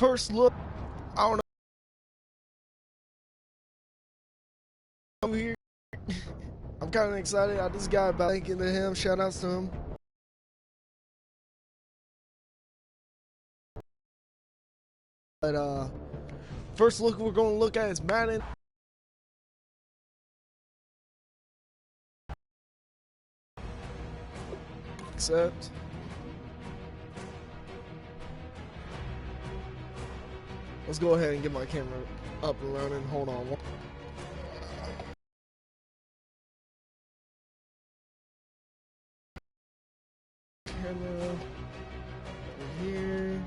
first look. I don't know here. I'm kind of excited. I just got back into him. Shout outs to him. But first look we're going to look at is Madden. Accept. Let's go ahead and get my camera up and running. Hold on. Camera over here.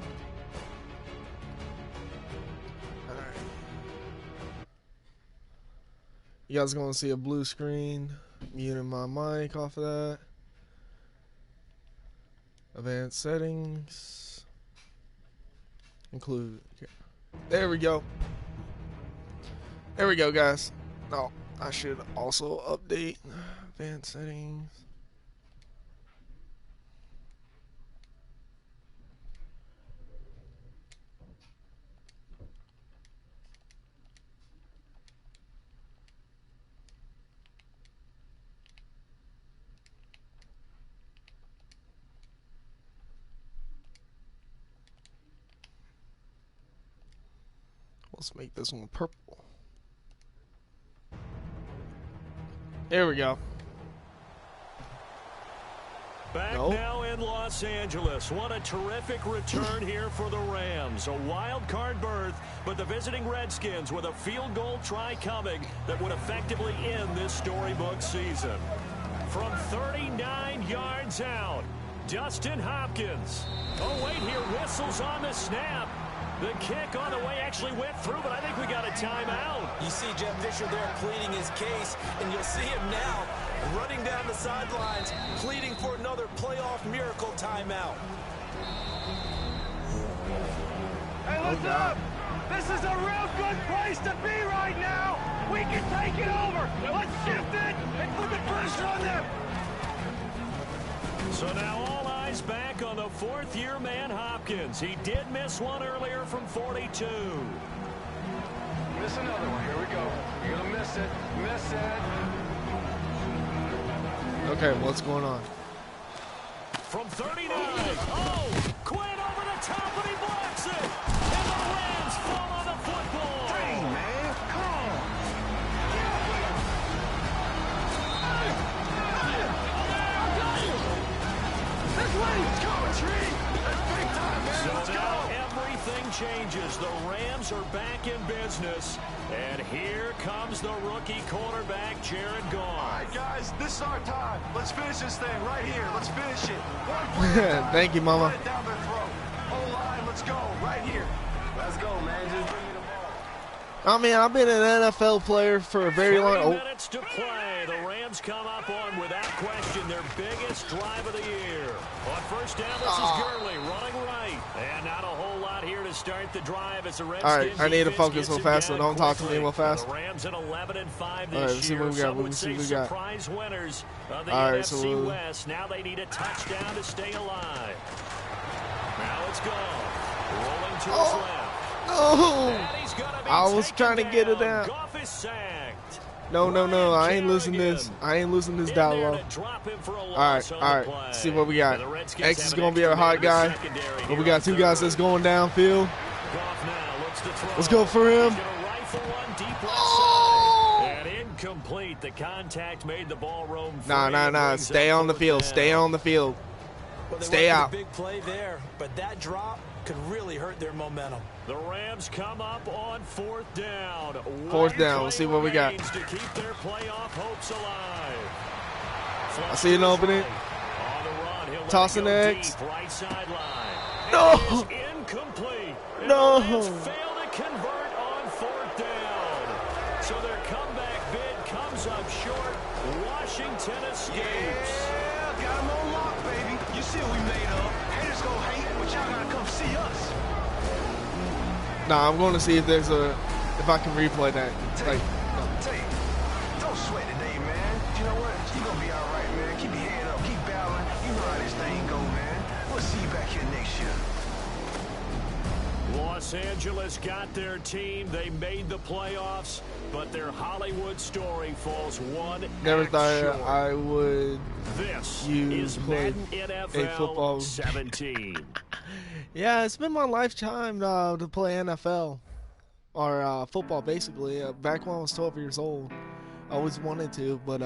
Alright. You guys gonna see a blue screen. Muting my mic off of that. Advanced settings. Include. Okay. There we go. There we go, guys. Oh, I should also update advanced settings. Let's make this one purple. There we go. Back now in Los Angeles. What a terrific return here for the Rams. A wild card berth, but the visiting Redskins with a field goal try coming that would effectively end this storybook season. From 39 yards out, Dustin Hopkins. Oh, wait here, whistles on the snap. The kick on the way actually went through, but I think we got a timeout. You see Jeff Fisher there pleading his case, and you'll see him now running down the sidelines, pleading for another playoff miracle timeout. Hey, listen up! This is a real good place to be right now! We can take it over! Let's shift it and put the pressure on them! So now all eyes back on the fourth-year man Hopkins. He did miss one earlier from 42. Miss another one. Here we go. You're going to miss it. Miss it. Okay, what's going on? From 39. Oh! Quinn over the top, and he blocks it! And the Rams fall on the football! Dang, man. Come on. This way. Let's go, Tree. That's big time, man. So Let's now go. everything changes. The Rams are back in business. And here comes the rookie quarterback, Jared Goff. All right, guys, this is our time. Let's finish this thing right here. Let's finish it. One play at a time. Thank you, Mama. Right down their throat. O-line, let's go. Right here. Let's go, man. Just bring me the ball. I mean, I've been an NFL player for a very long 30 minutes to play. The Rams come up on, without question, their biggest drive of the year. On first down, this is Gurley running right. And not a whole lot here to start the drive as the Redskins. All right, I need to focus real fast, so don't talk to me real fast. The Rams at 11-5 this All right, let's see year. what we got. Some would Let's see say what we got. surprise winners of the All right, NFC so West. Now they need a touchdown to stay alive. Now it's gone. Rolling to his left. No! I was trying to get it out. Goff is sacked. No, I ain't losing this. I ain't losing this dialogue. All right. See what we got. X is going to be our hot guy. But we got two guys that's going downfield. Let's go for him. Oh! And incomplete. The contact made the ball roam free. Nah. Stay on the field. Stay on the field. Stay out. Big play there, but that drop could really hurt their momentum. The Rams come up on fourth down. Fourth down. We'll see what we got. To keep their playoff hopes alive. I see an opening. On the run, he'll Tossing X. Right sideline. No. Incomplete. No. The Rams fail to convert on fourth down. So their comeback bid comes up short. Washington escapes. Yeah, got him on lock, baby. You see what we made of. Haters gonna hate, but y'all gotta come see us. Nah, I'm going to see if I can replay that. Like, don't sweat today, man. You know what? You're gonna be all right, man. Keep your head up, keep battling. You know how this thing go, man. We'll see you back here next year. Los Angeles got their team. They made the playoffs, but their Hollywood story falls one Never act thought short. I would This use is Madden NFL football. 17. Yeah, it's been my lifetime to play NFL or football, basically. Back when I was 12 years old, I always wanted to, but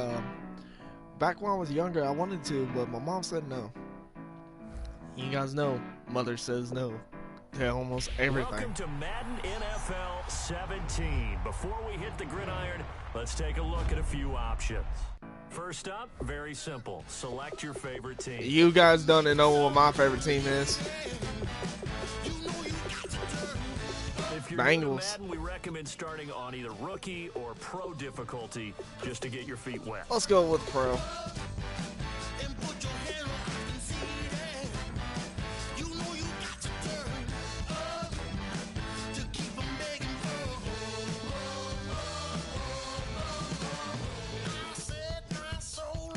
back when I was younger, I wanted to, but my mom said no. You guys know, mother says no to almost everything. Welcome to Madden NFL 17. Before we hit the gridiron, let's take a look at a few options. First up, very simple. Select your favorite team. You guys don't know what my favorite team is. If you're new to Madden, we recommend starting on either rookie or pro difficulty just to get your feet wet. Let's go with pro.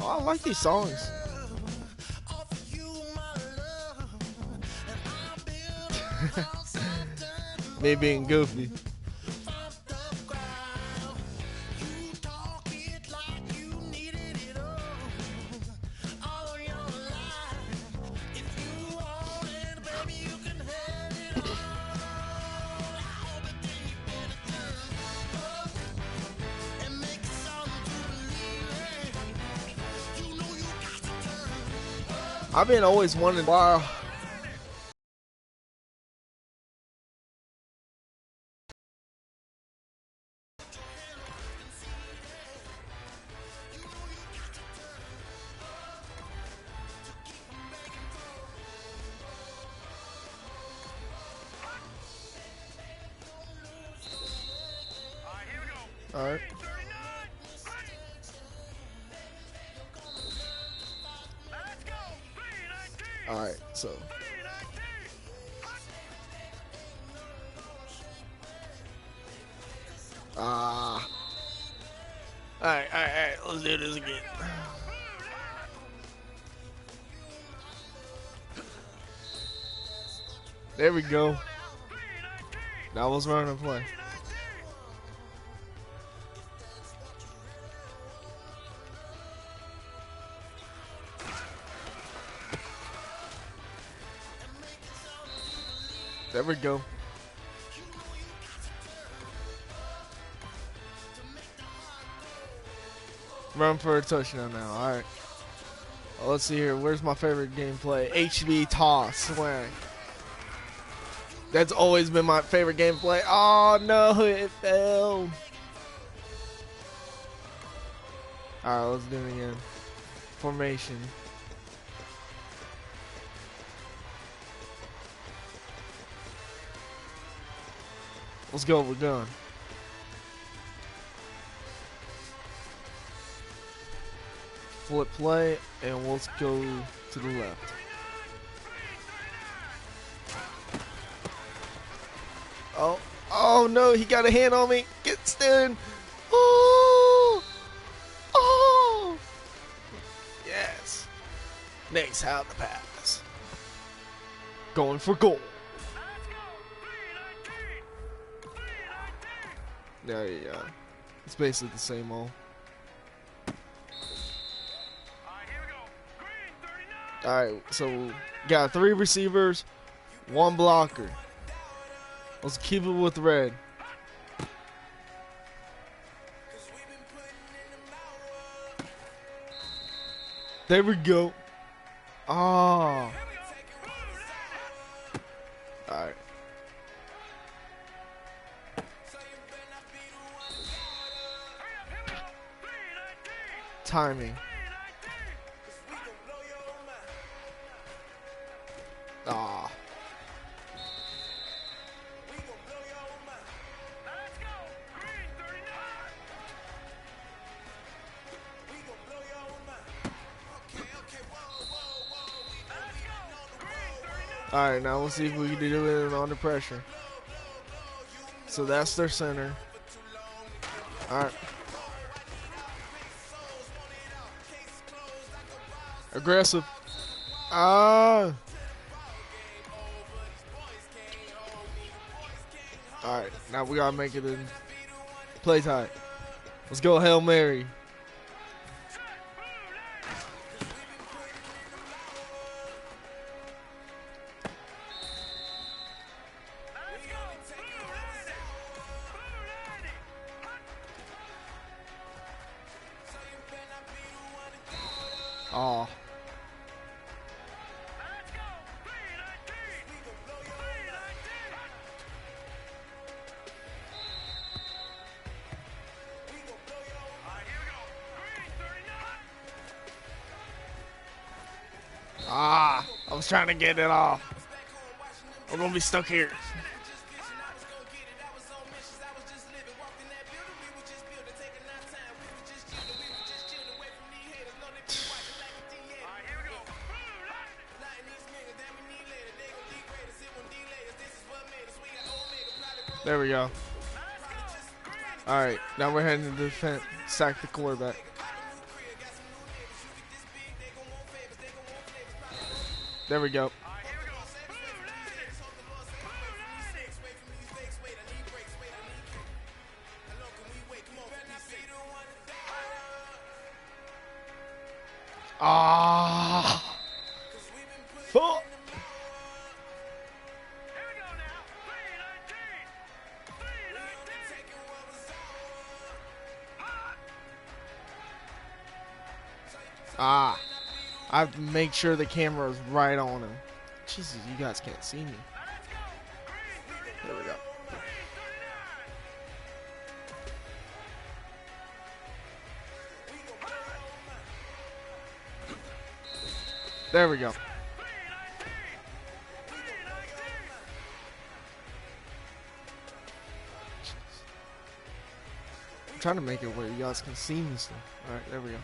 Oh, I like these songs. Me being goofy. I've been always wondering why. All right. All right, so. All right, let's do this again. There we go. Now let's run and play. There we go. Run for a touchdown now. All right. Well, let's see here. Where's my favorite gameplay? HB toss swing. That's always been my favorite gameplay. Oh no, it fell. All right, let's do it again. Formation. Let's go, we're done. Flip play, and let's go to the left. Oh no, he got a hand on me. Get stunned. Oh, yes. Next, how to pass. Going for goal. There you go. It's basically the same old. Alright, so got 3 receivers, 1 blocker. Let's keep it with red. There we go. Oh. Alright. Timing. Ah. All right, now we'll see if we can do it under pressure. So that's their center. All right. Aggressive. Ah. All right, now we gotta make it in playtime. Let's go, Hail Mary. Oh. Ah, I was trying to get it off. I'm gonna be stuck here. There we go. All right, now we're heading to defense. Sack the quarterback. There we go. Ah. Oh. Ah. I have to make sure the camera is right on him. Jesus, you guys can't see me. There we go. There we go. I'm trying to make it where you guys can see me still. Alright, there we go.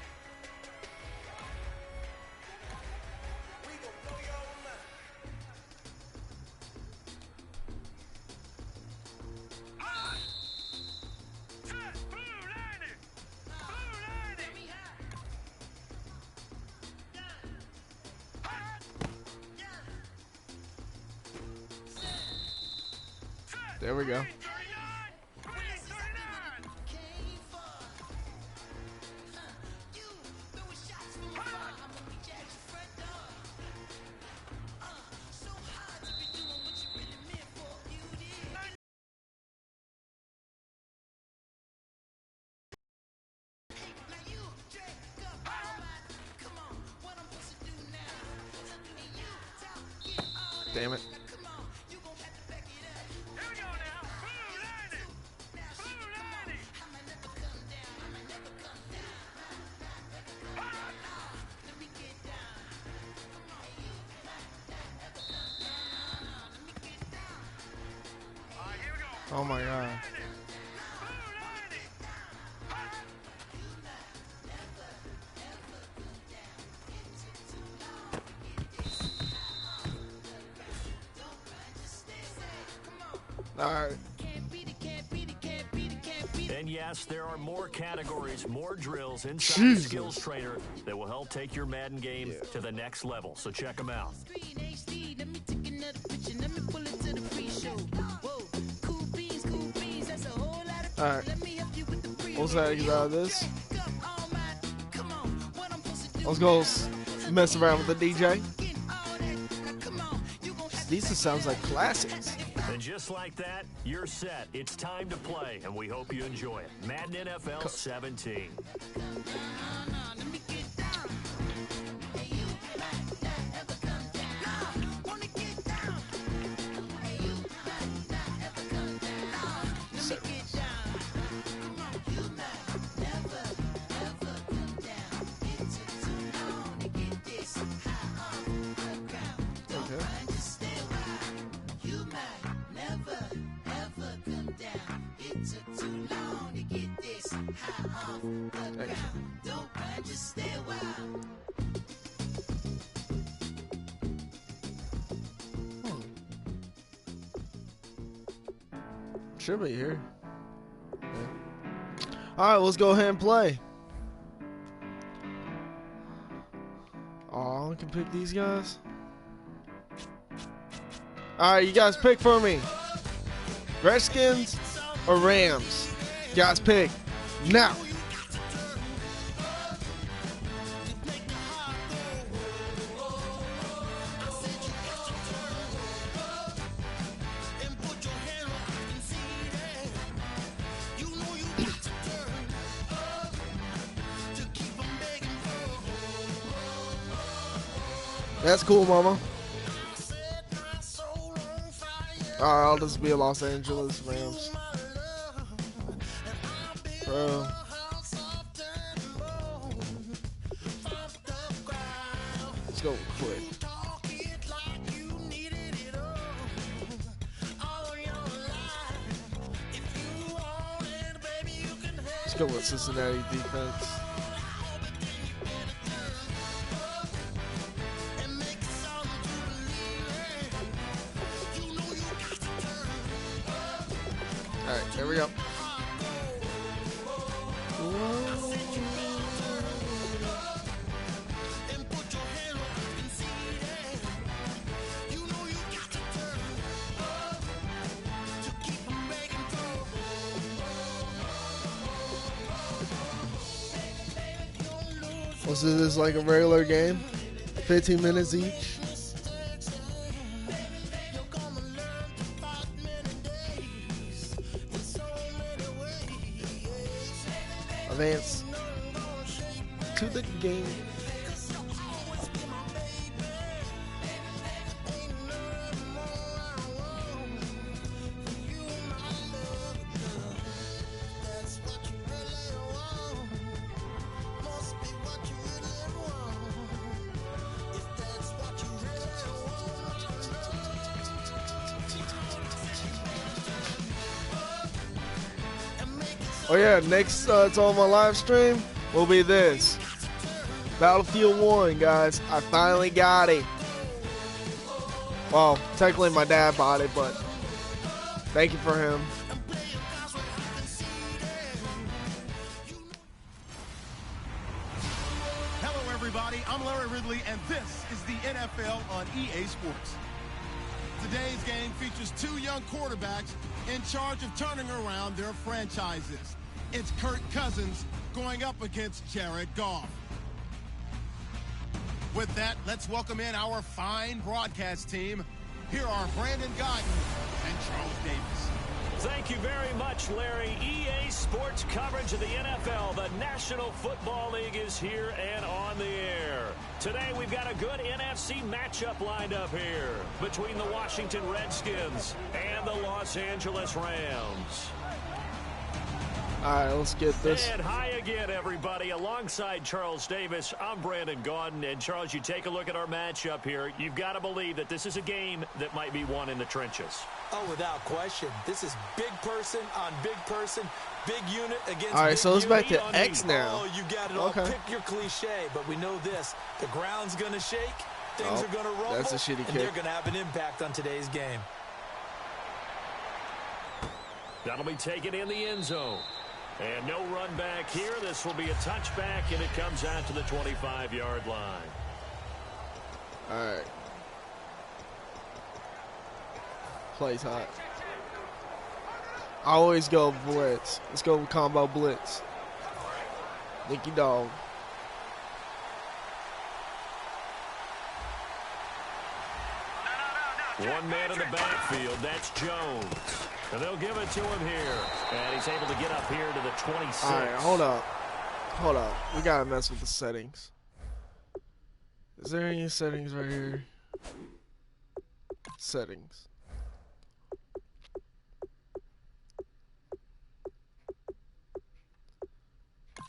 There we go. Damn it. Oh my God. All right. And yes, there are more categories, more drills inside the Skills Trainer that will help take your Madden game to the next level. So check them out. All right. What's that get out of this? Let's go mess around with the DJ. These just sounds like classics. And just like that, you're set. It's time to play, and we hope you enjoy it. Madden NFL 17. Should be here. Yeah. All right, let's go ahead and play. Oh, I can pick these guys. All right, you guys pick for me. Redskins or Rams? Guys, pick now. That's cool, mama. Alright, I'll just be a Los Angeles Rams. Bro. Let's go quick. Let's go with Cincinnati defense. Alright, there we go. Was this like a regular game? 15 minutes each? Advance to the game. Oh yeah, next it's on my live stream will be this. Battlefield 1, guys. I finally got it. Well, technically my dad bought it, but thank you for him. Hello everybody, I'm Larry Ridley and this is the NFL on EA Sports. Today's game features two young quarterbacks in charge of turning around their franchises. It's Kirk Cousins going up against Jared Goff. With that, let's welcome in our fine broadcast team. Here are Brandon Godden and Charles Davis. Thank you very much, Larry. EA Sports coverage of the NFL. The National Football League is here and on the air. Today, we've got a good NFC matchup lined up here between the Washington Redskins and the Los Angeles Rams. All right, let's get this. And hi again, everybody. Alongside Charles Davis, I'm Brandon Gaudin. And, Charles, you take a look at our matchup here. You've got to believe that this is a game that might be won in the trenches. Oh, without question. This is big person on big person, big unit against All right, big so it's back unit. to X now. Oh, you got it. Okay. Pick your cliche, but we know this. The ground's going to shake. Things are going to rumble. That's a shitty kick. And they're going to have an impact on today's game. That'll be taken in the end zone. And no run back here. This will be a touchback, and it comes out to the 25-yard line. All right. Plays hot. I always go blitz. Let's go with combo blitz. Nicky Dog. One man in the backfield. That's Jones. And they'll give it to him here. And he's able to get up here to the 26. All right, hold up. Hold up. We got to mess with the settings. Is there any settings right here? Settings.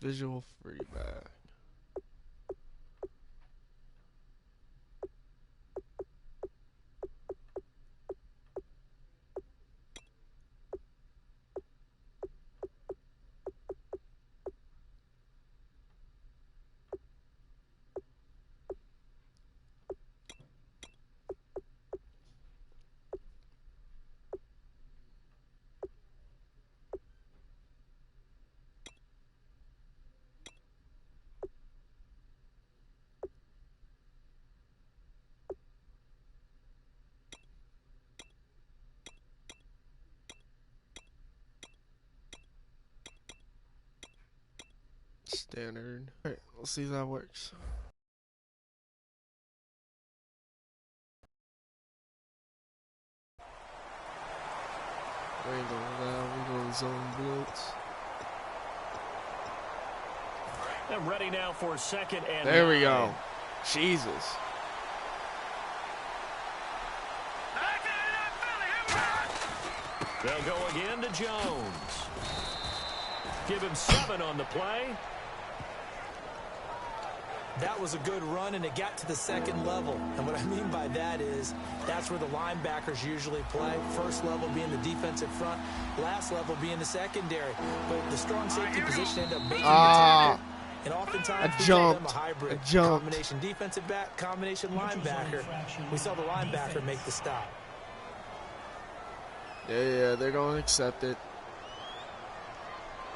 Visual feedback. Standard. All right, let's see if that works. We ain't going down. We go zone blitz. And ready now for second and there 9. we go. Jesus. They'll go again to Jones. Give him 7 on the play. That was a good run, and it got to the second level. And what I mean by that is that's where the linebackers usually play. First level being the defensive front, last level being the secondary. But the strong safety position ended up making the tackle. And oftentimes we call them a hybrid. Combination defensive back, combination linebacker. We saw the linebacker make the stop. Yeah, they're going to accept it.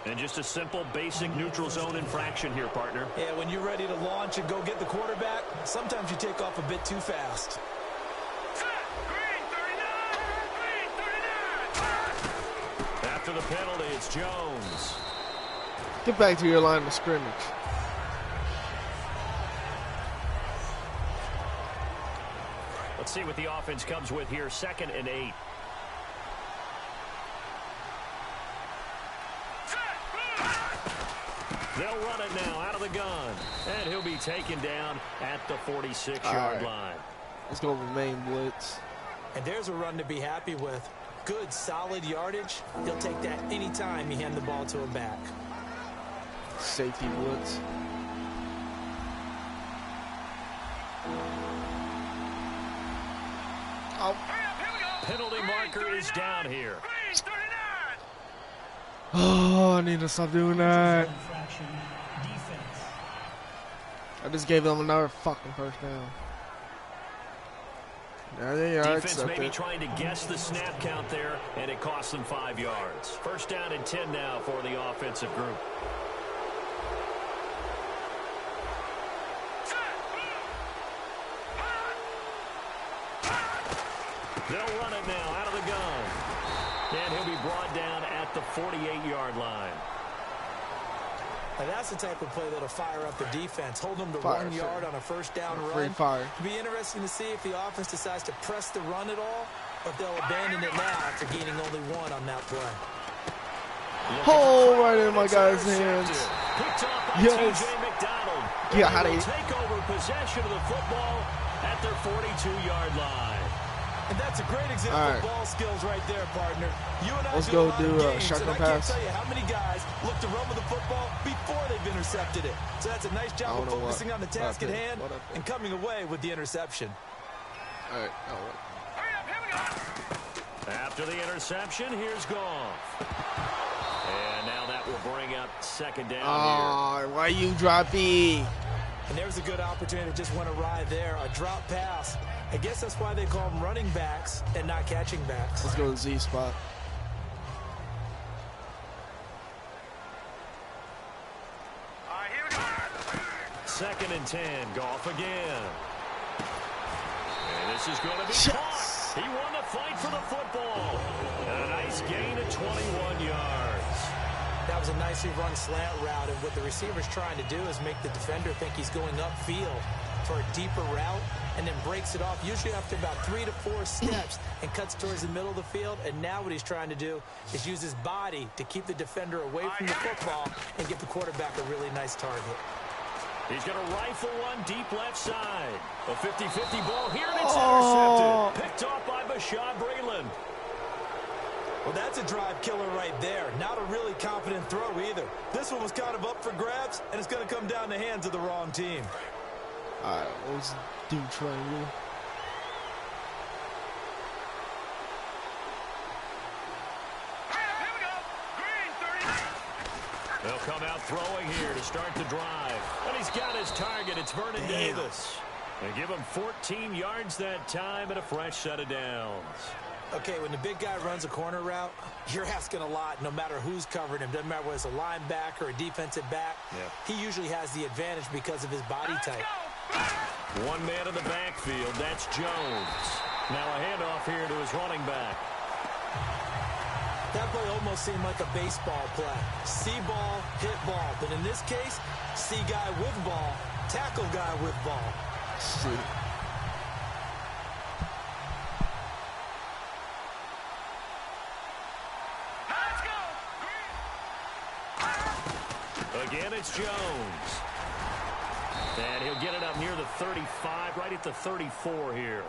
And just a simple, basic neutral zone infraction here, partner. Yeah, when you're ready to launch and go get the quarterback, sometimes you take off a bit too fast. After the penalty, it's Jones. Get back to your line of scrimmage. Let's see what the offense comes with here. Second and 8. They'll run it now out of the gun. And he'll be taken down at the 46-yard line. Let's go with main blitz. And there's a run to be happy with. Good, solid yardage. He'll take that anytime you hand the ball to a back. Safety blitz. Oh. Penalty marker is down here. Oh, I need to stop doing that. I just gave them another fucking first down. There they are. Defense maybe trying to guess the snap count there, and it cost them 5 yards. First down and 10 now for the offensive group. They'll run it now out of the gun. And he'll be brought down at the 48-yard line. Now that's the type of play that'll fire up the defense. Hold them to 1 yard on a first down run. Fire. It'll be interesting to see if the offense decides to press the run at all, or if they'll abandon it now after gaining only 1 on that play. Oh, right in my guy's hands. Yes. Yeah, how do you take over possession of the football at their 42-yard line? And that's a great example of ball skills right there, partner. You and I Let's go do a games, shotgun and pass. I can't tell you how many guys look to run with the football before they've intercepted it. So that's a nice job of focusing on the task at hand and coming away with the interception. All right. After the interception, here's Goff. And now that will bring up second down here. Why you droppy? And there's a good opportunity to just went awry there. A drop pass. I guess that's why they call them running backs and not catching backs. Let's go to Z spot. All right, here we go. Second and 10. Goff again. And this is going to be caught. He won the fight for the football. And a nice gain of 21 yards. That was a nicely run slant route, and what the receiver's trying to do is make the defender think he's going upfield for a deeper route, and then breaks it off, usually after about 3 to 4 steps, and cuts towards the middle of the field. And now what he's trying to do is use his body to keep the defender away from the football and give the quarterback a really nice target. He's going to rifle one deep left side. A 50-50 ball here, and it's intercepted. Picked off by Bashaud Breeland. Well, that's a drive killer right there. Not a really confident throw either. This one was kind of up for grabs, and it's going to come down the hands of the wrong team. All right, let's do triangle. They'll come out throwing here to start the drive. And he's got his target. It's Vernon Davis. They give him 14 yards that time and a fresh set of downs. Okay, when the big guy runs a corner route, you're asking a lot no matter who's covering him. Doesn't matter whether it's a linebacker or a defensive back. He usually has the advantage because of his body type. One man in the backfield. That's Jones. Now a handoff here to his running back. That play almost seemed like a baseball play. See ball, hit ball. But in this case, see guy with ball, tackle guy with ball. Shit. Again, it's Jones. And he'll get it up near the 35, right at the 34 here.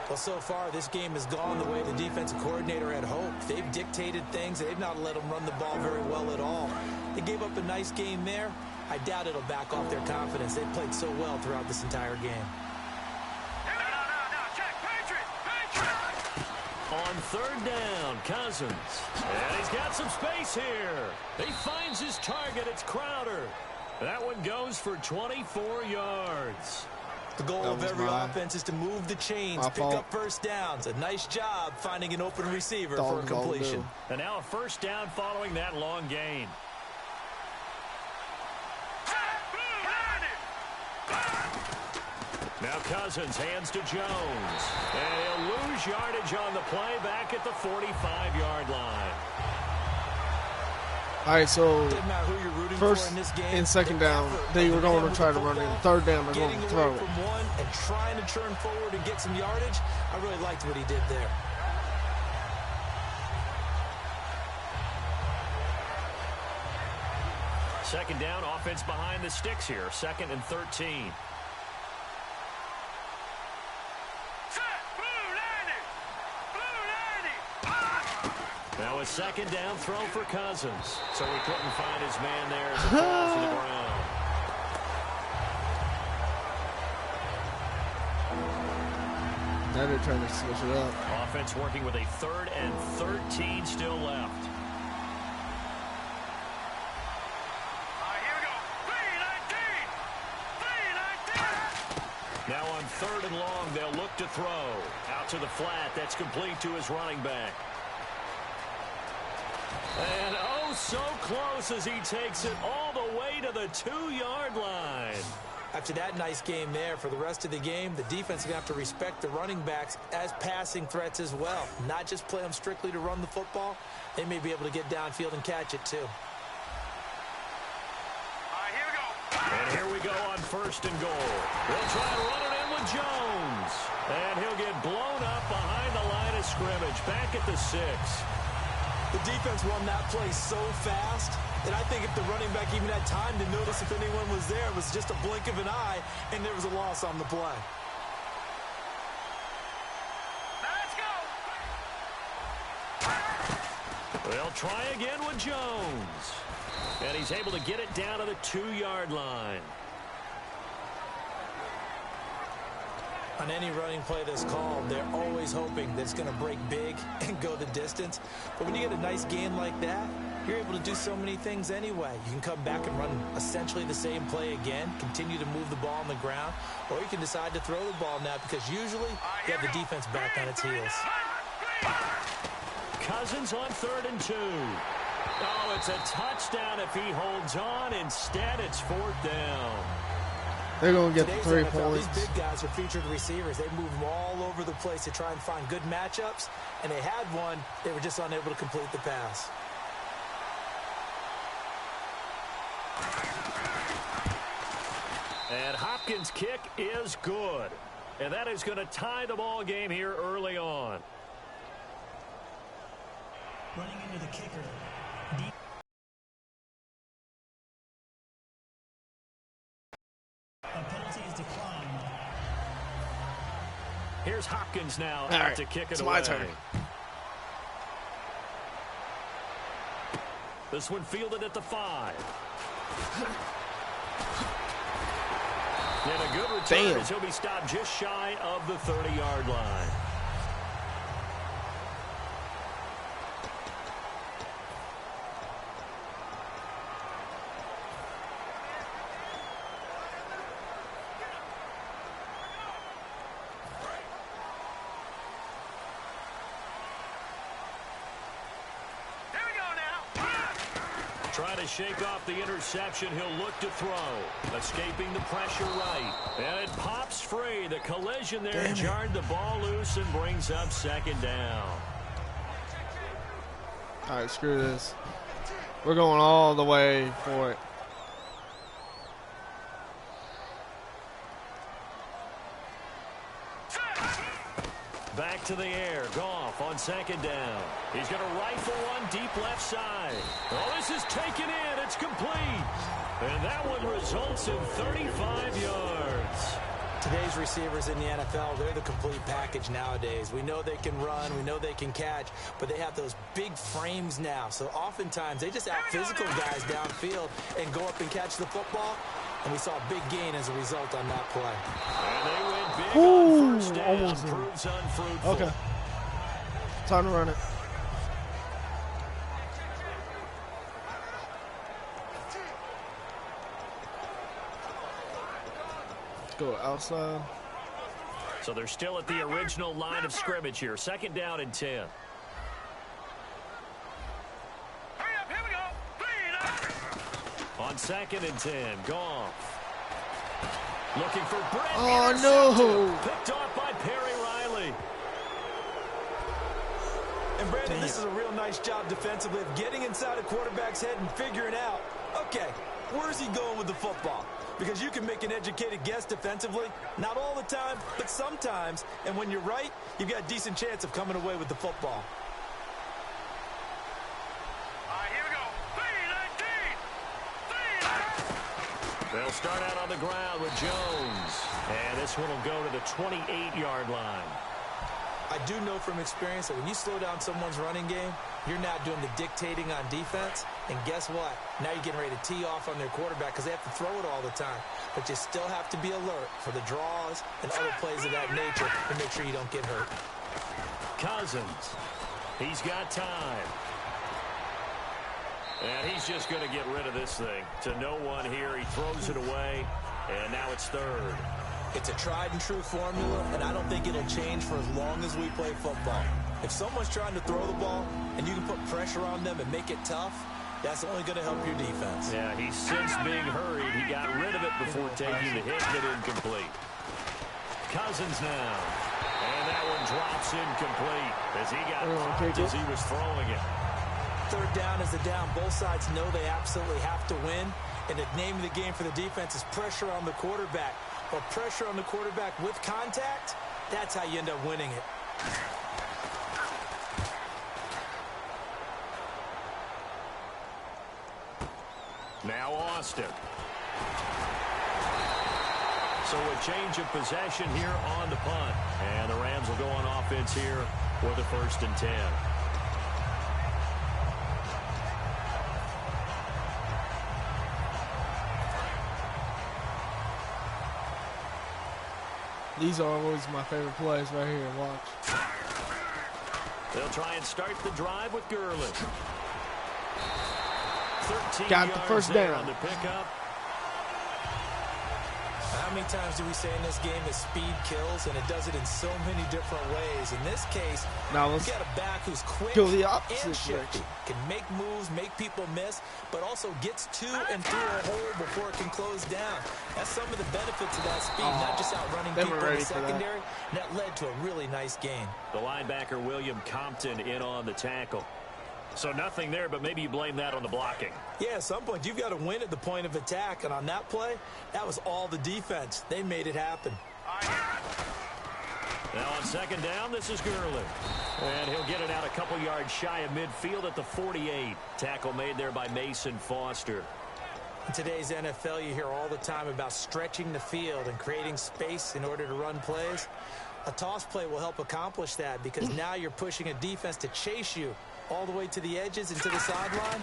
Well, so far, this game has gone the way the defensive coordinator had hoped. They've dictated things. They've not let them run the ball very well at all. They gave up a nice game there. I doubt it'll back off their confidence. They've played so well throughout this entire game. On third down, Cousins. And he's got some space here. He finds his target. It's Crowder. That one goes for 24 yards. The goal of every offense is to move the chains, pick up first downs. A nice job finding an open receiver for a completion. And now a first down following that long gain. Now Cousins hands to Jones. And he'll lose yardage on the play back at the 45-yard line. All right, so first in this game, and second down, they were going to try to run it. Third down, they're going to throw it. From one and trying to turn forward and get some yardage. I really liked what he did there. Second down, offense behind the sticks here. 2nd and 13. Now a second down throw for Cousins. So he couldn't find his man there as it falls to the ground. Now they're trying to switch it up. Offense working with a 3rd and 13 still left. Now on 3rd and long, they'll look to throw. Out to the flat. That's complete to his running back. And oh, so close as he takes it all the way to the 2-yard line. After that nice game there, for the rest of the game, the defense is going to have to respect the running backs as passing threats as well. Not just play them strictly to run the football. They may be able to get downfield and catch it, too. And here we go on 1st and goal. They'll try to run it in with Jones. And he'll get blown up behind the line of scrimmage, back at the 6. The defense won that play so fast that I think if the running back even had time to notice if anyone was there, it was just a blink of an eye, and there was a loss on the play. Let's go. They'll try again with Jones. And he's able to get it down to the 2-yard line. On any running play that's called, they're always hoping that it's going to break big and go the distance. But when you get a nice gain like that, you're able to do so many things anyway. You can come back and run essentially the same play again, continue to move the ball on the ground, or you can decide to throw the ball now because usually you have the defense back on its heels. Cousins on 3rd and 2. Oh, it's a touchdown if he holds on. Instead, it's 4th down. They're going to get the 3 points. These big guys are featured receivers. They move them all over the place to try and find good matchups. And they had one. They were just unable to complete the pass. And Hopkins' kick is good. And that is going to tie the ball game here early on. Running into the kicker. A penalty is declined. Here's Hopkins now to kick it it's away. my turn. This one fielded at the 5. And a good return as he'll be stopped just shy of the 30-yard line. Trying to shake off the interception. He'll look to throw. Escaping the pressure right. And it pops free. The collision there jarred the ball loose and brings up 2nd down. All right, screw this. We're going all the way for it. Back to the air. Goff on second down. He's going to rifle one deep left side. Oh, this is taken in. It's complete. And that one results in 35 yards. Today's receivers in the NFL, they're the complete package nowadays. We know they can run, we know they can catch, but they have those big frames now. So oftentimes they just out-physical guys downfield and go up and catch the football. And we saw a big gain as a result on that play. And they went big on first down. Almost Proves unfruitful. Okay. Time to run it. Go outside. So they're still at the original line of scrimmage here. Second down and 10. Hurry up, here we go. On second and 10, Goff. Looking for Brett. Oh, no. Picked off by Perry Riley. And Brandon, this is a real nice job defensively of getting inside a quarterback's head and figuring out, okay, where's he going with the football? Because you can make an educated guess defensively, not all the time, but sometimes. And when you're right, you've got a decent chance of coming away with the football. All right, here we go. 3-19. They'll start out on the ground with Jones. And this one will go to the 28-yard line. I do know from experience that when you slow down someone's running game, you're not doing the dictating on defense. And guess what? Now you're getting ready to tee off on their quarterback because they have to throw it all the time. But you still have to be alert for the draws and other plays of that nature to make sure you don't get hurt. Cousins. He's got time. And he's just going to get rid of this thing. To no one here. He throws it away. And now it's third. It's a tried-and-true formula, and I don't think it'll change for as long as we play football. If someone's trying to throw the ball and you can put pressure on them and make it tough, that's only going to help your defense. Yeah, he's since being hurried. He got rid of it before taking the hit, but incomplete. Cousins now. And that one drops incomplete as he got popped as he was throwing it. Third down is the down. Both sides know they absolutely have to win, and the name of the game for the defense is pressure on the quarterback. Or pressure on the quarterback with contact, that's how you end up winning it. Now Austin. So a change of possession here on the punt. And the Rams will go on offense here for the 1st and 10. These are always my favorite plays right here. Watch. They'll try and start the drive with Gurley. 13 Got the first down on the pickup. How many times do we say in this game that speed kills, and it does it in so many different ways? In this case, now you let's got a back who's quick go the opposite and shifty. direction. Can make moves, make people miss, but also gets to and through a hole before it can close down. That's some of the benefits of that speed, not just outrunning people in the secondary. And that led to a really nice gain. The linebacker, William Compton, in on the tackle. So nothing there, but maybe you blame that on the blocking. Yeah, at some point, you've got to win at the point of attack. And on that play, that was all the defense. They made it happen. Now on second down, this is Gurley. And he'll get it out a couple yards shy of midfield at the 48. Tackle made there by Mason Foster. In today's NFL, you hear all the time about stretching the field and creating space in order to run plays. A toss play will help accomplish that because now you're pushing a defense to chase you all the way to the edges and to the sideline.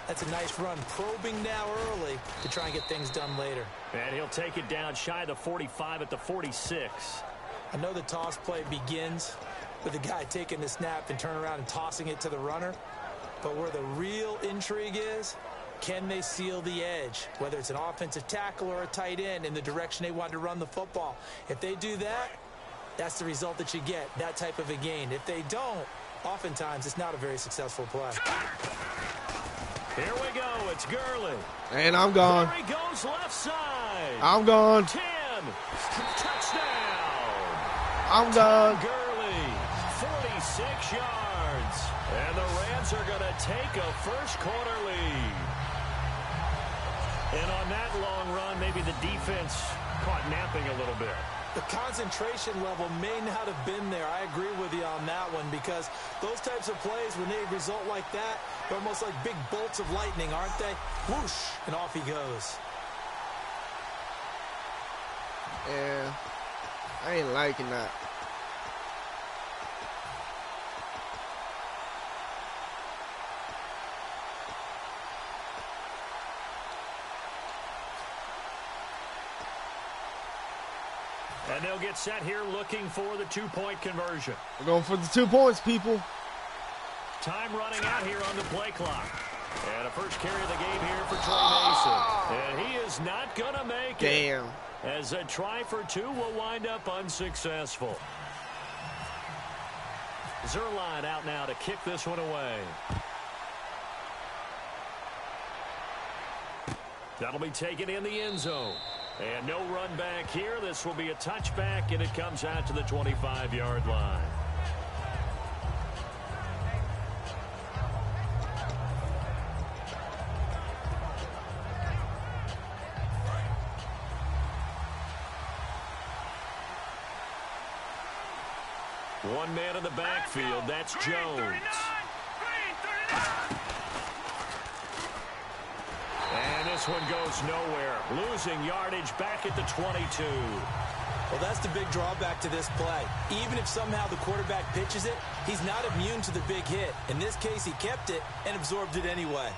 That's a nice run, probing now early to try and get things done later. And he'll take it down shy of the 45 at the 46. I know the toss play begins with the guy taking the snap and turn around and tossing it to the runner. But where the real intrigue is, can they seal the edge, whether it's an offensive tackle or a tight end, in the direction they want to run the football? If they do that, that's the result that you get, that type of a gain. If they don't, oftentimes it's not a very successful play. Here we go. It's Gurley. And I'm gone. There he goes left side. I'm gone. 10. Touchdown. I'm gone. Gurley, 46 yards. And the Rams Rams are going to take a first-quarter lead. And on that long run, maybe the defense caught napping a little bit. The concentration level may not have been there. I agree with you on that one, because those types of plays, when they result like that, they're almost like big bolts of lightning, aren't they? Whoosh, and off he goes. Yeah, I ain't liking that. And they'll get set here looking for the two-point conversion. We're going for the 2 points, people. Time running out here on the play clock. And a first carry of the game here for Trey Mason. And he is not going to make it. Damn. As a try for 2 will wind up unsuccessful. Zerline out now to kick this one away. That'll be taken in the end zone. And no run back here. This will be a touchback, and it comes out to the 25-yard line. One man in the backfield. That's Jones. And this one goes nowhere. Losing yardage back at the 22. Well, that's the big drawback to this play. Even if somehow the quarterback pitches it, he's not immune to the big hit. In this case, he kept it and absorbed it anyway.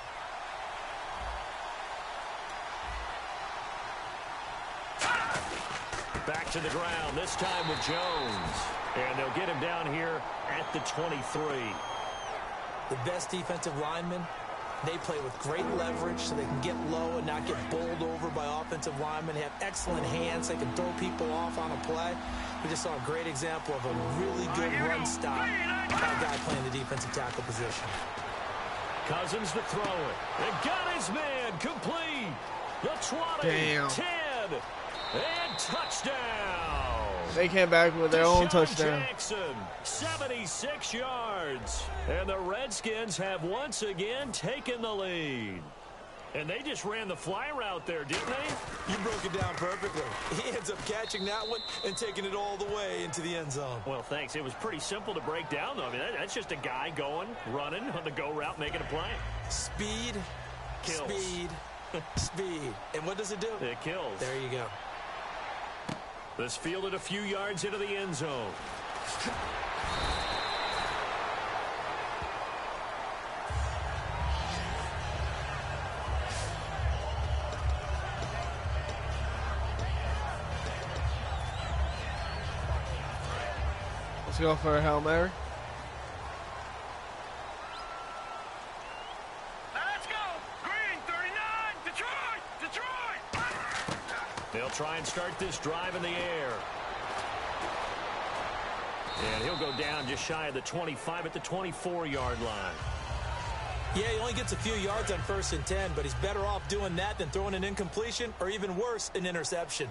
Back to the ground, this time with Jones. And they'll get him down here at the 23. The best defensive linemen, they play with great leverage so they can get low and not get bowled over by offensive linemen. They have excellent hands. They can throw people off on a play. We just saw a great example of a really good run stop by a guy playing the defensive tackle position. Cousins to throw it. And got his man complete. The 20, Damn. 10, and touchdown. They came back with their own touchdown. Jackson, 76 yards. And the Redskins have once again taken the lead. And they just ran the fly route there, didn't they? You broke it down perfectly. He ends up catching that one and taking it all the way into the end zone. Well, thanks. It was pretty simple to break down, though. I mean, that's just a guy going, running on the go route, making a play. Speed, Kills. speed, speed. And what does it do? It kills. There you go. This fielded a few yards into the end zone. Let's go for a Hail Mary. Let's go! Green, 39, Detroit! They'll try and start this drive in the air. And he'll go down just shy of the 25 at the 24-yard line. Yeah, he only gets a few yards on 1st and 10, but he's better off doing that than throwing an incompletion or even worse, an interception.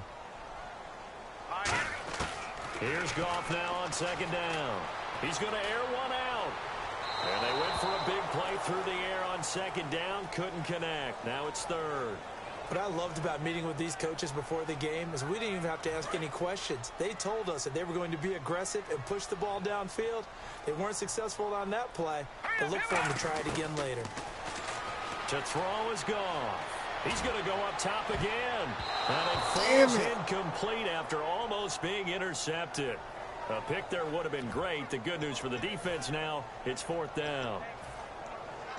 Here's Goff now on 2nd down. He's going to air one out. And they went for a big play through the air on 2nd down. Couldn't connect. Now it's 3rd. What I loved about meeting with these coaches before the game is we didn't even have to ask any questions. They told us that they were going to be aggressive and push the ball downfield. They weren't successful on that play, but look for them to try it again later. To throw is gone. He's going to go up top again. And it falls incomplete after almost being intercepted. A pick there would have been great. The good news for the defense now, it's 4th down.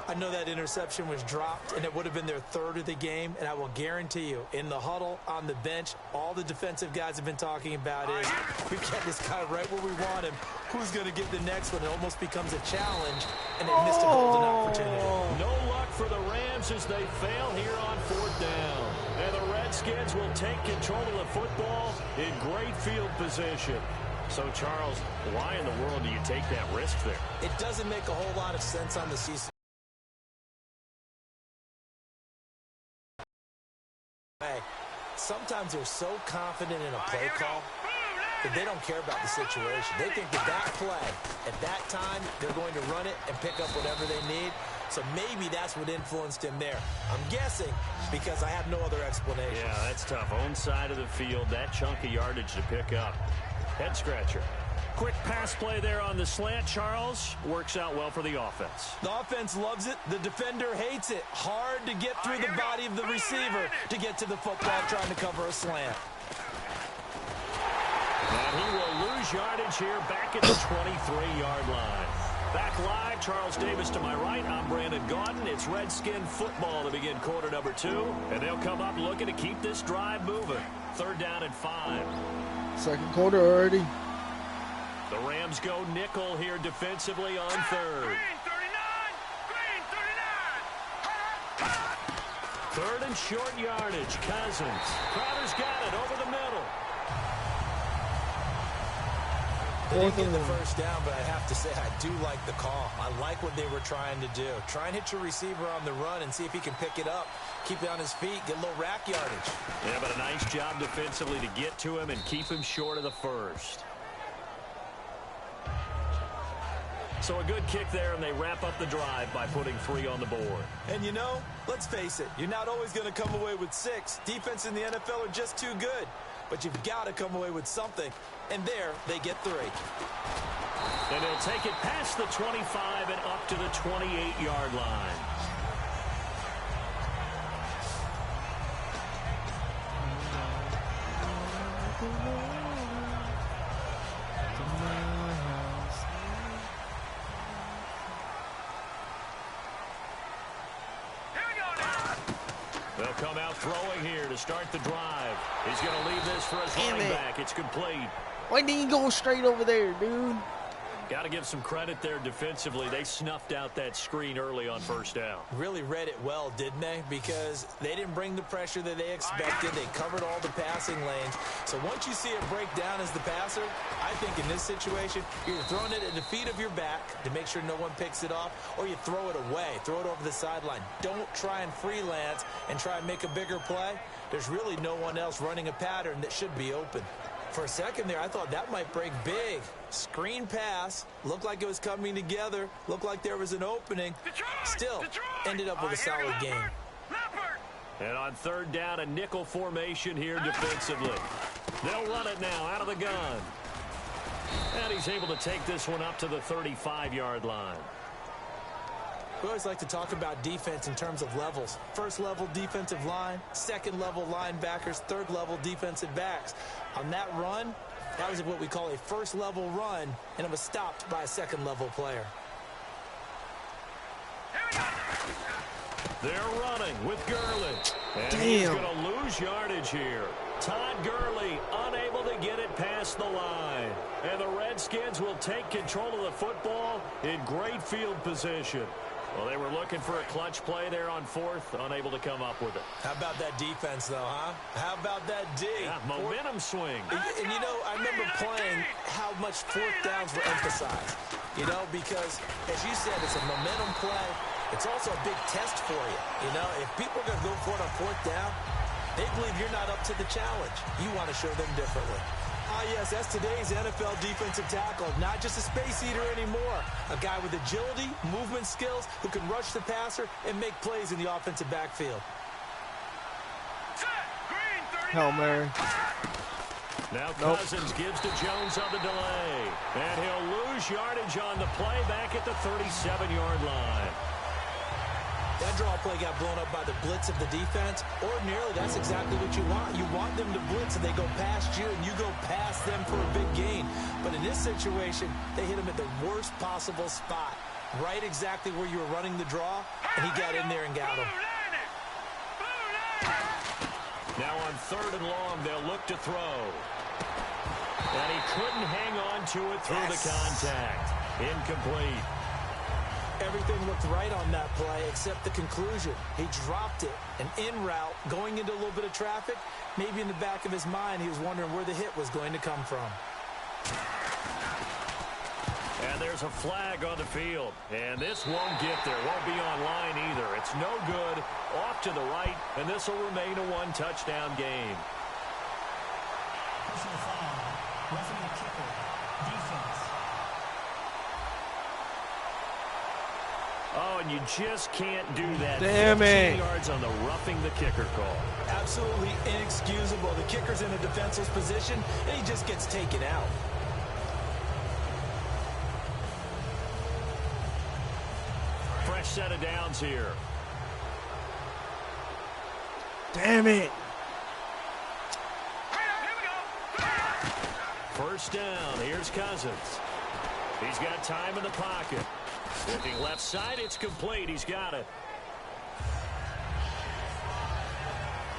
I know that interception was dropped, and it would have been their 3rd of the game, and I will guarantee you, in the huddle, on the bench, all the defensive guys have been talking about is, we get this guy right where we want him. Who's going to get the next one? It almost becomes a challenge, and they missed a golden opportunity. No luck for the Rams as they fail here on 4th down. And the Redskins will take control of the football in great field position. So, Charles, why in the world do you take that risk there? It doesn't make a whole lot of sense on the season. Sometimes they're so confident in a play call, that they don't care about the situation. They think that play, at that time, they're going to run it and pick up whatever they need. So maybe that's what influenced him there. I'm guessing because I have no other explanation. Yeah, that's tough. Own side of the field, that chunk of yardage to pick up. Head scratcher. Quick pass play there on the slant, Charles. Works out well for the offense. The offense loves it. The defender hates it. Hard to get through the body of the receiver to get to the football trying to cover a slant. And he will lose yardage here back at the 23-yard line. Back live, Charles Davis to my right. I'm Brandon Gaudin. It's Redskin football to begin quarter number 2. And they'll come up looking to keep this drive moving. 3rd down and 5. Second quarter already. The Rams go nickel here defensively on 3rd. Green 39. 3rd and short yardage. Cousins. Crowder's got it over the middle. They didn't get the first down, but I have to say I do like the call. I like what they were trying to do. Try and hit your receiver on the run and see if he can pick it up. Keep it on his feet, get a little rack yardage. Yeah, but a nice job defensively to get to him and keep him short of the first. So a good kick there, and they wrap up the drive by putting 3 on the board. And you know, let's face it, you're not always going to come away with 6. Defense in the NFL are just too good. But you've got to come away with something. And there, they get 3. And they'll take it past the 25 and up to the 28-yard line. They'll come out throwing here to start the drive. He's going to leave this for his running back. It's complete. Why didn't you go straight over there, dude? Got to give some credit there defensively. They snuffed out that screen early on 1st down. Really read it well, didn't they? Because they didn't bring the pressure that they expected. They covered all the passing lanes. So once you see it break down as the passer, I think in this situation, you're throwing it at the feet of your back to make sure no one picks it off, or you throw it away, throw it over the sideline. Don't try and freelance and try and make a bigger play. There's really no one else running a pattern that should be open. For a second there, I thought that might break big. Screen pass, looked like it was coming together, looked like there was an opening. Still, ended up with a solid game. And on 3rd down, a nickel formation here defensively. They'll run it now out of the gun. And he's able to take this one up to the 35-yard line. We always like to talk about defense in terms of levels. 1st level defensive line, 2nd level linebackers, 3rd level defensive backs. On that run, that was what we call a 1st level run, and it was stopped by a 2nd level player. They're running with Gurley. And Damn. He's going to lose yardage here. Todd Gurley unable to get it past the line. And the Redskins will take control of the football in great field position. Well, they were looking for a clutch play there on 4th, unable to come up with it. How about that defense, though, huh? How about that D? Yeah, momentum swing. And, you know, I remember playing how much 4th downs were emphasized. You know, because, as you said, it's a momentum play. It's also a big test for you. You know, if people are going to go for it on 4th down, they believe you're not up to the challenge. You want to show them differently. Ah, yes, that's today's NFL defensive tackle. Not just a space eater anymore. A guy with agility, movement skills, who can rush the passer and make plays in the offensive backfield. Hail Mary. Now Cousins gives to Jones on the delay. And he'll lose yardage on the play back at the 37-yard line. That draw play got blown up by the blitz of the defense. Ordinarily, that's exactly what you want. You want them to blitz and they go past you, and you go past them for a big gain. But in this situation, they hit him at the worst possible spot. Right exactly where you were running the draw, and he got in there and got him. Now on 3rd and long, they'll look to throw. And he couldn't hang on to it through the contact. Incomplete. Everything looked right on that play except the conclusion. He dropped it, and en route, going into a little bit of traffic, maybe in the back of his mind, he was wondering where the hit was going to come from. And there's a flag on the field. And this won't get there. Won't be on line either. It's no good. Off to the right, and this will remain a 1-touchdown game. Personal foul. Roughing the kicker. Defense. Oh, and you just can't do that. Damn 15 it. yards on the roughing the kicker call. Absolutely inexcusable. The kicker's in a defenseless position, and he just gets taken out. Fresh set of downs here. Damn it. First down. Here's Cousins. He's got time in the pocket. Looking left side, it's complete. He's got it.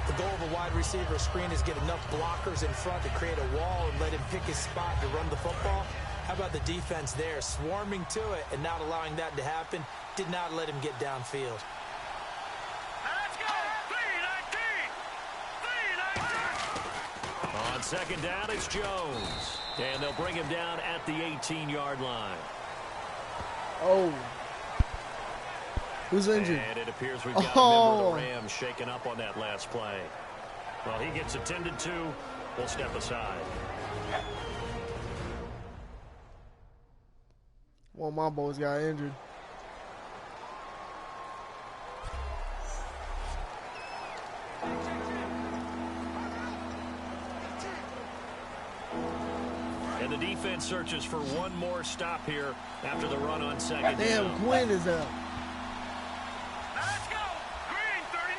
The goal of a wide receiver screen is get enough blockers in front to create a wall and let him pick his spot to run the football. How about the defense there, swarming to it and not allowing that to happen? Did not let him get downfield. Let's go! 3-19! 3-19! On second down, it's Jones. And they'll bring him down at the 18-yard line. Oh. Who's injured? And it appears we've got a member of the Rams shaken up on that last play. Well, he gets attended to. We'll step aside. One of my boys got injured. And the defense searches for one more stop here after the run on second Damn, down. Quinn is out. Let's go! Green 39!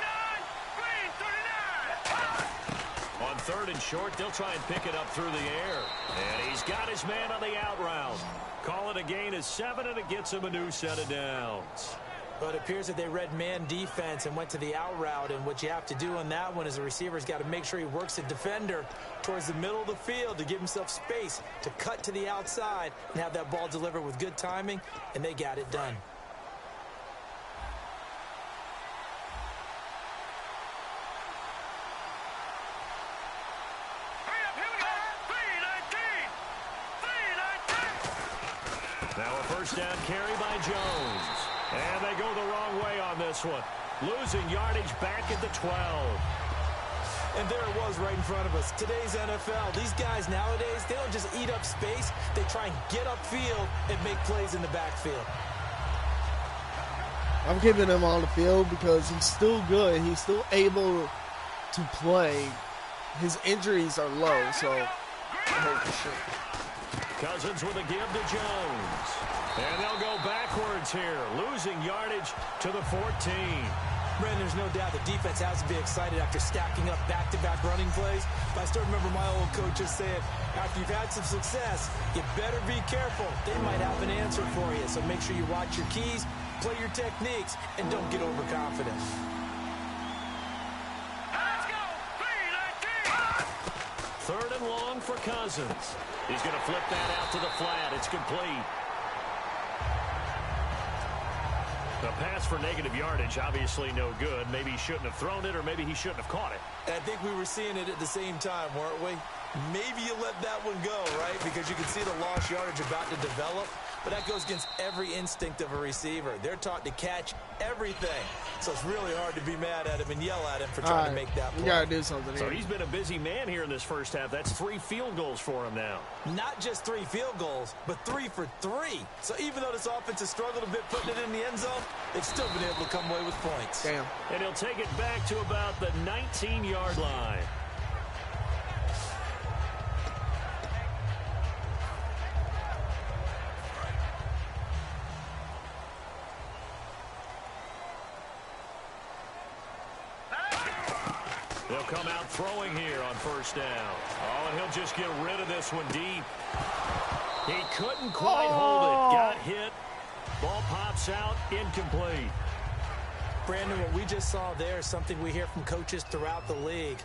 Green 39! On third and short, they'll try and pick it up through the air. And he's got his man on the out route. Call it a gain of 7, and it gets him a new set of downs. But it appears that they read man defense and went to the out route. And what you have to do on that one is the receiver's got to make sure he works the defender towards the middle of the field to give himself space to cut to the outside and have that ball delivered with good timing, and they got it done. Hurry up, here we go! 3-19! 3-19! Now a first down carry by Jones. And they go the wrong way on this one. Losing yardage back at the 12. And there it was right in front of us. Today's NFL, these guys nowadays, they don't just eat up space. They try and get upfield and make plays in the backfield. I'm keeping him on the field because he's still good. He's still able to play. His injuries are low, so I hope for sure. Cousins with a give to Jones. And they'll go backwards here, losing yardage to the 14. Brandon, there's no doubt the defense has to be excited after stacking up back-to-back running plays. But I still remember my old coaches saying, after you've had some success, you better be careful. They might have an answer for you. So make sure you watch your keys, play your techniques, and don't get overconfident. Let's go! 3-19! Third and long for Cousins. He's going to flip that out to the flat. It's complete. The pass for negative yardage, obviously no good. Maybe he shouldn't have thrown it, or maybe he shouldn't have caught it. I think we were seeing it at the same time, weren't we? Maybe you let that one go, right? Because you can see the lost yardage about to develop. But that goes against every instinct of a receiver. They're taught to catch everything. So it's really hard to be mad at him and yell at him for trying to make that play. We got to do something here. So he's been a busy man here in this first half. That's 3 field goals for him now. Not just 3 field goals, but 3 for 3. So even though this offense has struggled a bit putting it in the end zone, they've still been able to come away with points. Damn. And he'll take it back to about the 19-yard line. They'll come out throwing here on first down. Oh, and he'll just get rid of this one deep. He couldn't quite hold it. Got hit. Ball pops out. Incomplete. Brandon, what we just saw there is something we hear from coaches throughout the league.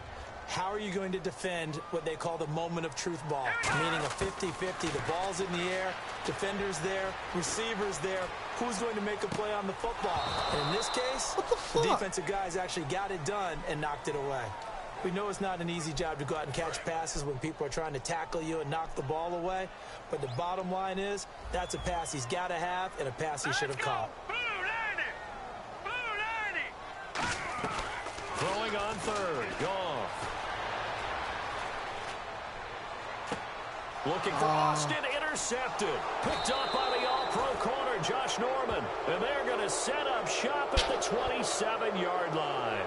How are you going to defend what they call the moment of truth ball? Meaning a 50-50. The ball's in the air, defenders there, receivers there. Who's going to make a play on the football? And in this case, the defensive guys actually got it done and knocked it away. We know it's not an easy job to go out and catch passes when people are trying to tackle you and knock the ball away. But the bottom line is, that's a pass he's got to have and a pass he should have caught. Blue 90! Blue 90! Throwing on third. Goff. Looking for Austin, intercepted. Picked up by the all-pro corner, Josh Norman. And they're going to set up shop at the 27-yard line.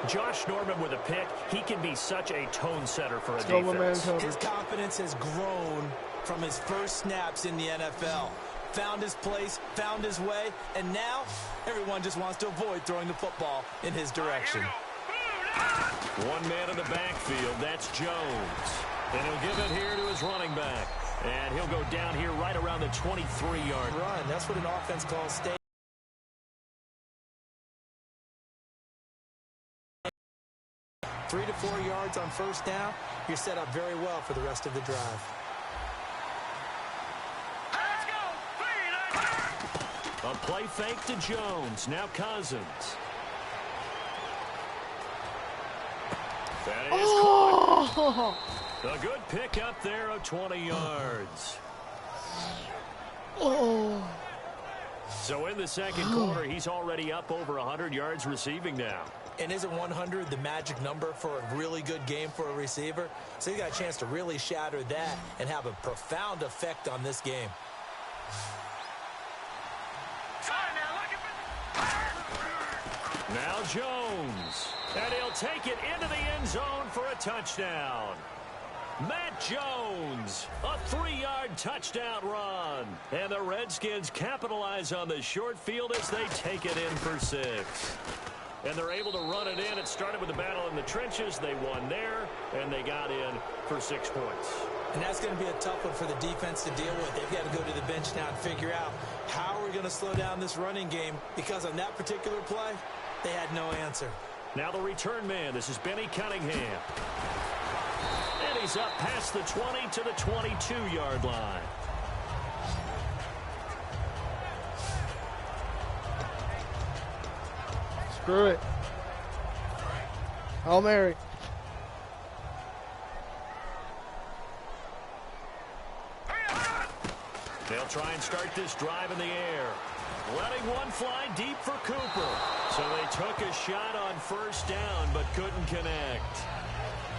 Josh Norman with a pick. He can be such a tone setter for a defense. His confidence has grown from his first snaps in the NFL. Found his place, found his way, and now everyone just wants to avoid throwing the football in his direction. One man in the backfield, that's Jones. And he'll give it here to his running back. And he'll go down here right around the 23-yard run. That's what an offense calls stay. 3 to 4 yards on first down. You're set up very well for the rest of the drive. A play fake to Jones. Now Cousins. That is caught. A good pick up there of 20 yards. So in the second quarter, he's already up over 100 yards receiving now. And isn't 100 the magic number for a really good game for a receiver? So he got a chance to really shatter that and have a profound effect on this game. Now Jones. And he'll take it into the end zone for a touchdown. Matt Jones, a 3-yard touchdown run. And the Redskins capitalize on the short field as they take it in for 6. And they're able to run it in. It started with the battle in the trenches. They won there, and they got in for 6 points. And that's going to be a tough one for the defense to deal with. They've got to go to the bench now and figure out how we're going to slow down this running game, because on that particular play, they had no answer. Now the return man. This is Benny Cunningham. And he's up past the 20 to the 22-yard line. Screw it. Hail Mary. They'll try and start this drive in the air. Letting one fly deep for Cooper. So they took a shot on first down but couldn't connect.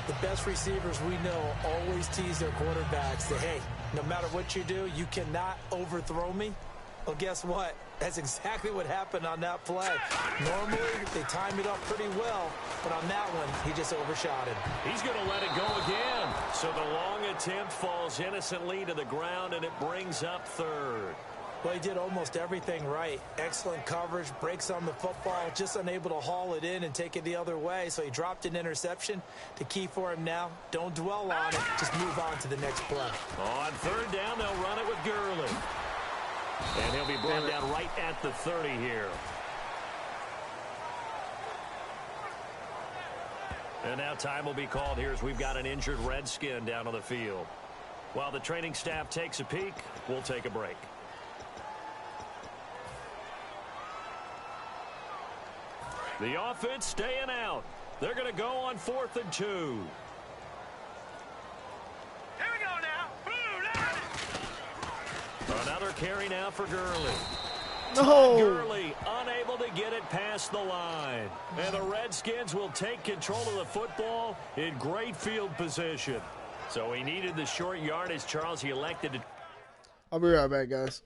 The best receivers we know always tease their quarterbacks that, hey, no matter what you do, you cannot overthrow me. Well, guess what? That's exactly what happened on that play. Normally, they time it up pretty well, but on that one, he just overshot it. He's going to let it go again. So the long attempt falls innocently to the ground, and it brings up third. Well, he did almost everything right. Excellent coverage, breaks on the football, just unable to haul it in and take it the other way. So he dropped an interception. The key for him now, don't dwell on it. Just move on to the next play. On third down, they'll run it with Gurley. And he'll be brought down right at the 30 here. And now time will be called here as we've got an injured Redskin down on the field. While the training staff takes a peek, we'll take a break. The offense staying out. They're going to go on 4th and 2. Here we go now. Another carry now for Gurley. No. Gurley unable to get it past the line. And the Redskins will take control of the football in great field position. So he needed the short yardage, Charles. He elected to. I'll be right back, guys.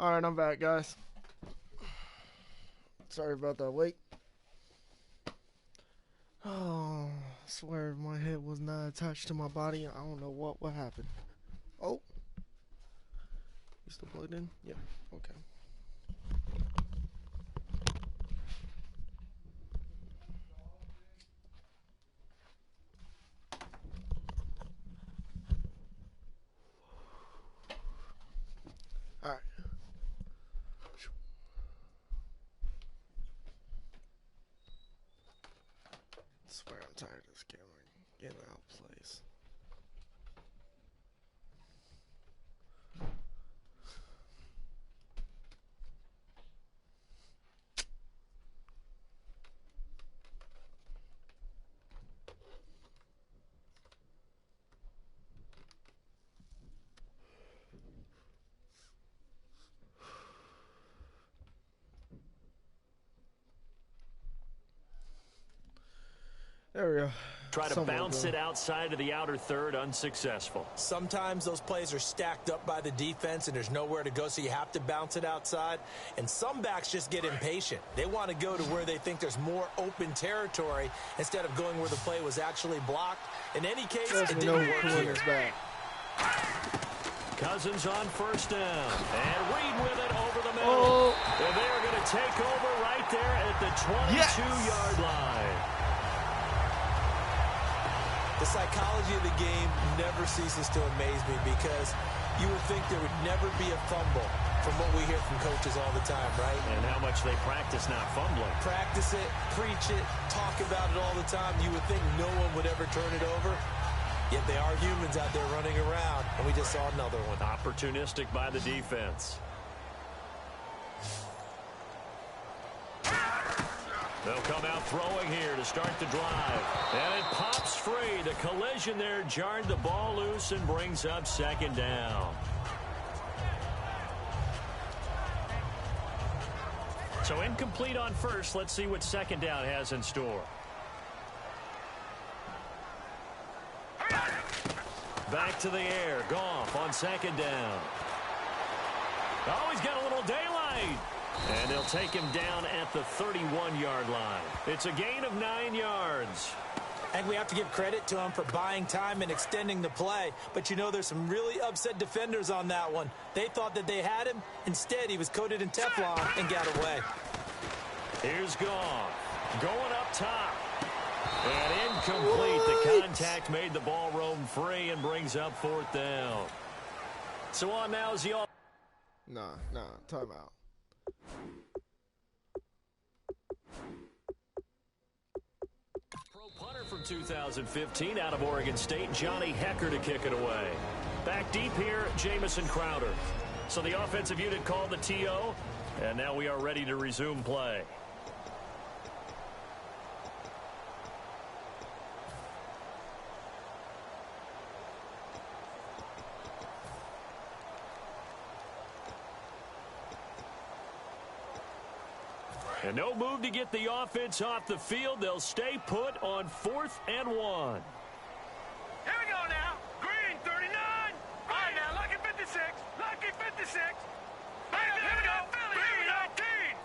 All right, I'm back, guys. Sorry about that wait. Oh, I swear my head was not attached to my body. I don't know what happened. Oh. You still plugged in? Yeah, okay. All right. I swear I'm tired of this camera getting out of place. There we go. Try to bounce it outside of the outer third, unsuccessful. Sometimes those plays are stacked up by the defense and there's nowhere to go, so you have to bounce it outside. And some backs just get impatient. They want to go to where they think there's more open territory instead of going where the play was actually blocked. In any case, it didn't work here. Cousins on first down. And Reed with it over the middle. And they're going to take over right there at the 22-yard line. The psychology of the game never ceases to amaze me because you would think there would never be a fumble from what we hear from coaches all the time, right? And how much they practice not fumbling. Practice it, preach it, talk about it all the time. You would think no one would ever turn it over. Yet they are humans out there running around, and we just saw another one. Opportunistic by the defense. They'll come out throwing here to start the drive. And it pops free. The collision there jarred the ball loose and brings up second down. So incomplete on first. Let's see what second down has in store. Back to the air. Goff on second down. Oh, he's got a little daylight. And they'll take him down at the 31-yard line. It's a gain of 9 yards. And we have to give credit to him for buying time and extending the play. But, you know, there's some really upset defenders on that one. They thought that they had him. Instead, he was coated in Teflon and got away. Here's Goff going up top. And incomplete. The contact made the ball roam free and brings up fourth down. So on now is the all. Nah, timeout. Pro punter from 2015 out of Oregon State, Johnny Hecker to kick it away. Back deep here, Jamison Crowder. So the offensive unit called the TO, and now we are ready to resume play. And no move to get the offense off the field. They'll stay put on 4th and 1. Here we go now. Green, 39. All right, now, lucky 56. Lucky 56. Here we go. 319.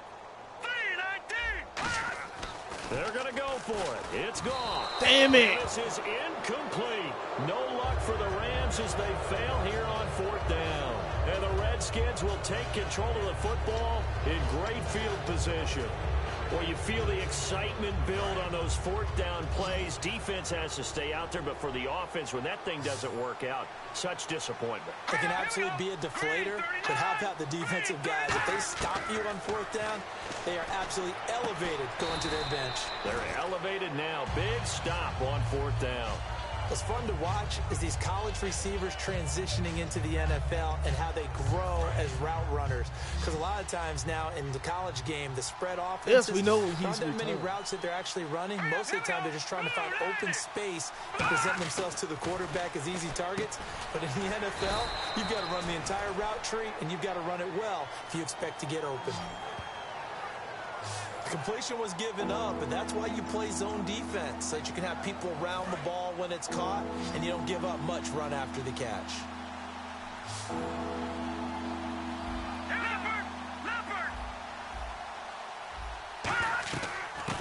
319. They're going to go for it. It's gone. Damn it. This is incomplete. No luck for the Rams as they fail here on 4th down. And the Redskins will take control of the football in great field position. Well, you feel the excitement build on those 4th down plays. Defense has to stay out there, but for the offense, when that thing doesn't work out, such disappointment. It can absolutely be a deflator, but how about the defensive guys? If they stop you on 4th down, they are absolutely elevated going to their bench. They're elevated now. Big stop on 4th down. What's fun to watch is these college receivers transitioning into the NFL and how they grow as route runners. Because a lot of times now in the college game, the spread offenses, yes, we know he's not that many routes that they're actually running. Most of the time, they're just trying to find open space and present themselves to the quarterback as easy targets. But in the NFL, you've got to run the entire route tree, and you've got to run it well if you expect to get open. Completion was given up, and that's why you play zone defense, so that you can have people around the ball when it's caught, and you don't give up much run after the catch.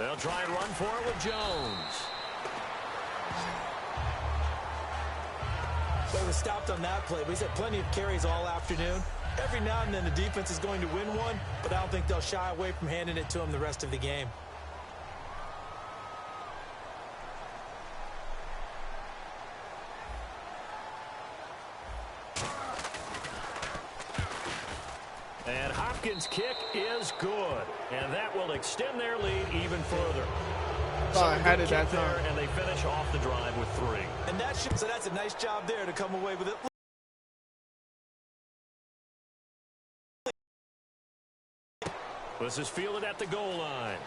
They'll try and run for it with Jones. They were stopped on that play, but he's had plenty of carries all afternoon. Every now and then the defense is going to win one, but I don't think they'll shy away from handing it to him the rest of the game. And Hopkins' kick is good, and that will extend their lead even further. Oh, I had it that time. And they finish off the drive with 3. And so that's a nice job there to come away with it. This is fielded at the goal line.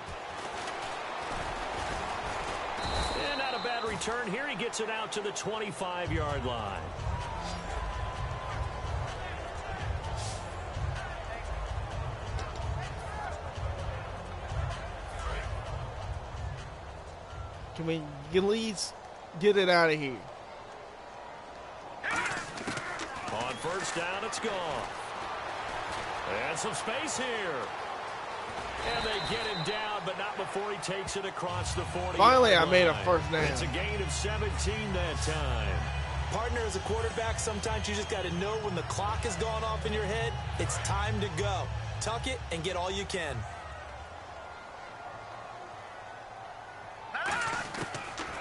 And not a bad return here. He gets it out to the 25-yard line. Can we at least get it out of here? On first down, it's gone. And some space here. And they get him down, but not before he takes it across the 40. Finally, I made a first down. It's a gain of 17 that time. Partner, as a quarterback, sometimes you just got to know when the clock has gone off in your head, it's time to go. Tuck it and get all you can.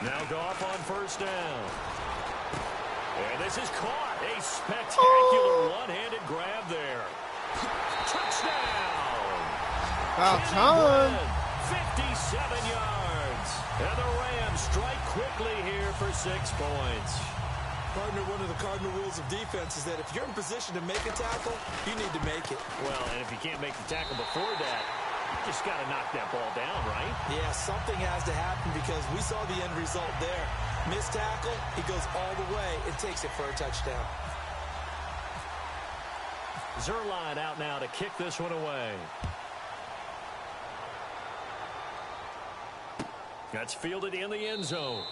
Now Goff on first down. And this is caught. A spectacular one-handed grab there. Touchdown. About time. 57 yards. And the Rams strike quickly here for 6 points. Partner, one of the cardinal rules of defense is that if you're in position to make a tackle, you need to make it. Well, and if you can't make the tackle before that, you just got to knock that ball down, right? Yeah, something has to happen because we saw the end result there. Missed tackle, he goes all the way and takes it for a touchdown. Zerline out now to kick this one away. That's fielded in the end zone.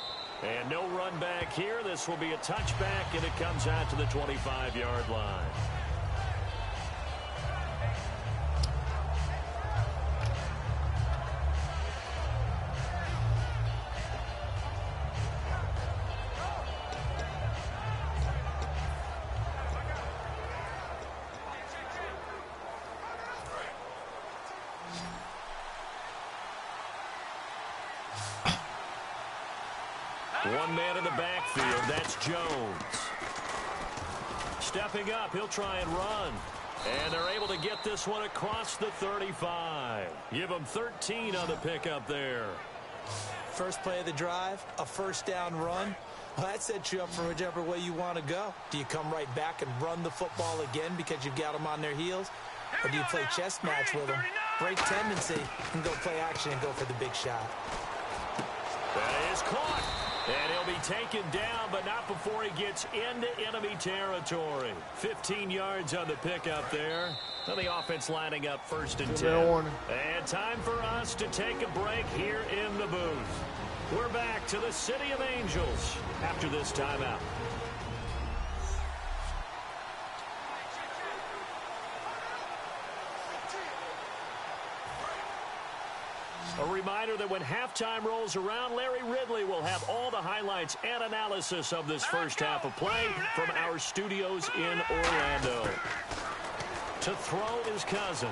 And no run back here. This will be a touchback, and it comes out to the 25-yard line. One man in the backfield, that's Jones. Stepping up, he'll try and run. And they're able to get this one across the 35. Give them 13 on the pickup there. First play of the drive, a first down run. Well, that sets you up for whichever way you want to go. Do you come right back and run the football again because you've got them on their heels? Or do you play chess match with them, break tendency, and go play action and go for the big shot? That is caught. And he'll be taken down, but not before he gets into enemy territory. 15 yards on the pickup there. And the offense lining up first and 10. And time for us to take a break here in the booth. We're back to the City of Angels after this timeout. A reminder that when halftime rolls around, Larry Ridley will have all the highlights and analysis of this first half of play from our studios in Orlando. To throw is Cousins,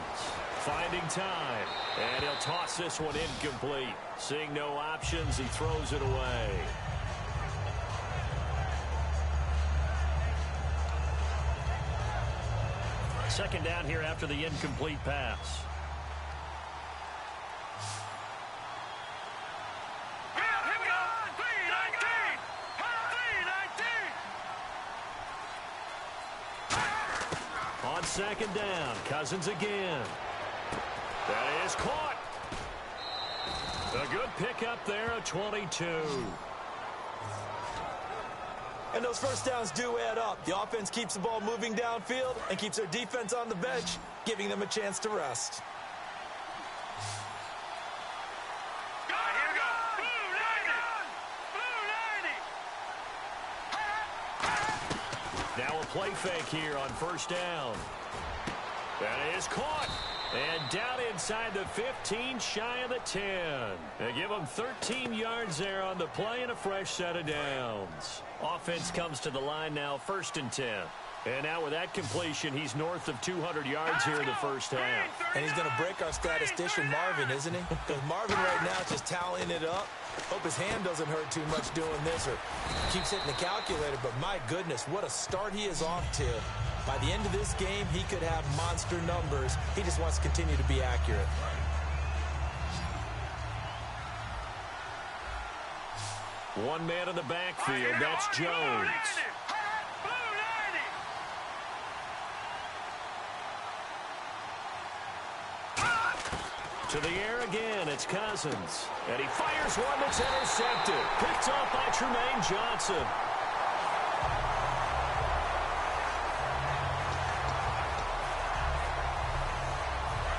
finding time, and he'll toss this one incomplete. Seeing no options, he throws it away. Second down here after the incomplete pass. On second down, Cousins again. That is caught. A good pickup there, a 22. And those first downs do add up. The offense keeps the ball moving downfield and keeps their defense on the bench, giving them a chance to rest. Now a play fake here on first down. That is caught. And down inside the 15, shy of the 10. They give him 13 yards there on the play and a fresh set of downs. Offense comes to the line now, 1st and 10. And now with that completion, he's north of 200 yards here in the first half. And he's going to break our statistician Marvin, isn't he? Because Marvin right now is just tallying it up. Hope his hand doesn't hurt too much doing this or keeps hitting the calculator. But my goodness, what a start he is off to. By the end of this game, he could have monster numbers. He just wants to continue to be accurate. One man in the backfield. That's Jones. To the air again, it's Cousins. And he fires one that's intercepted. Picked off by Tremaine Johnson.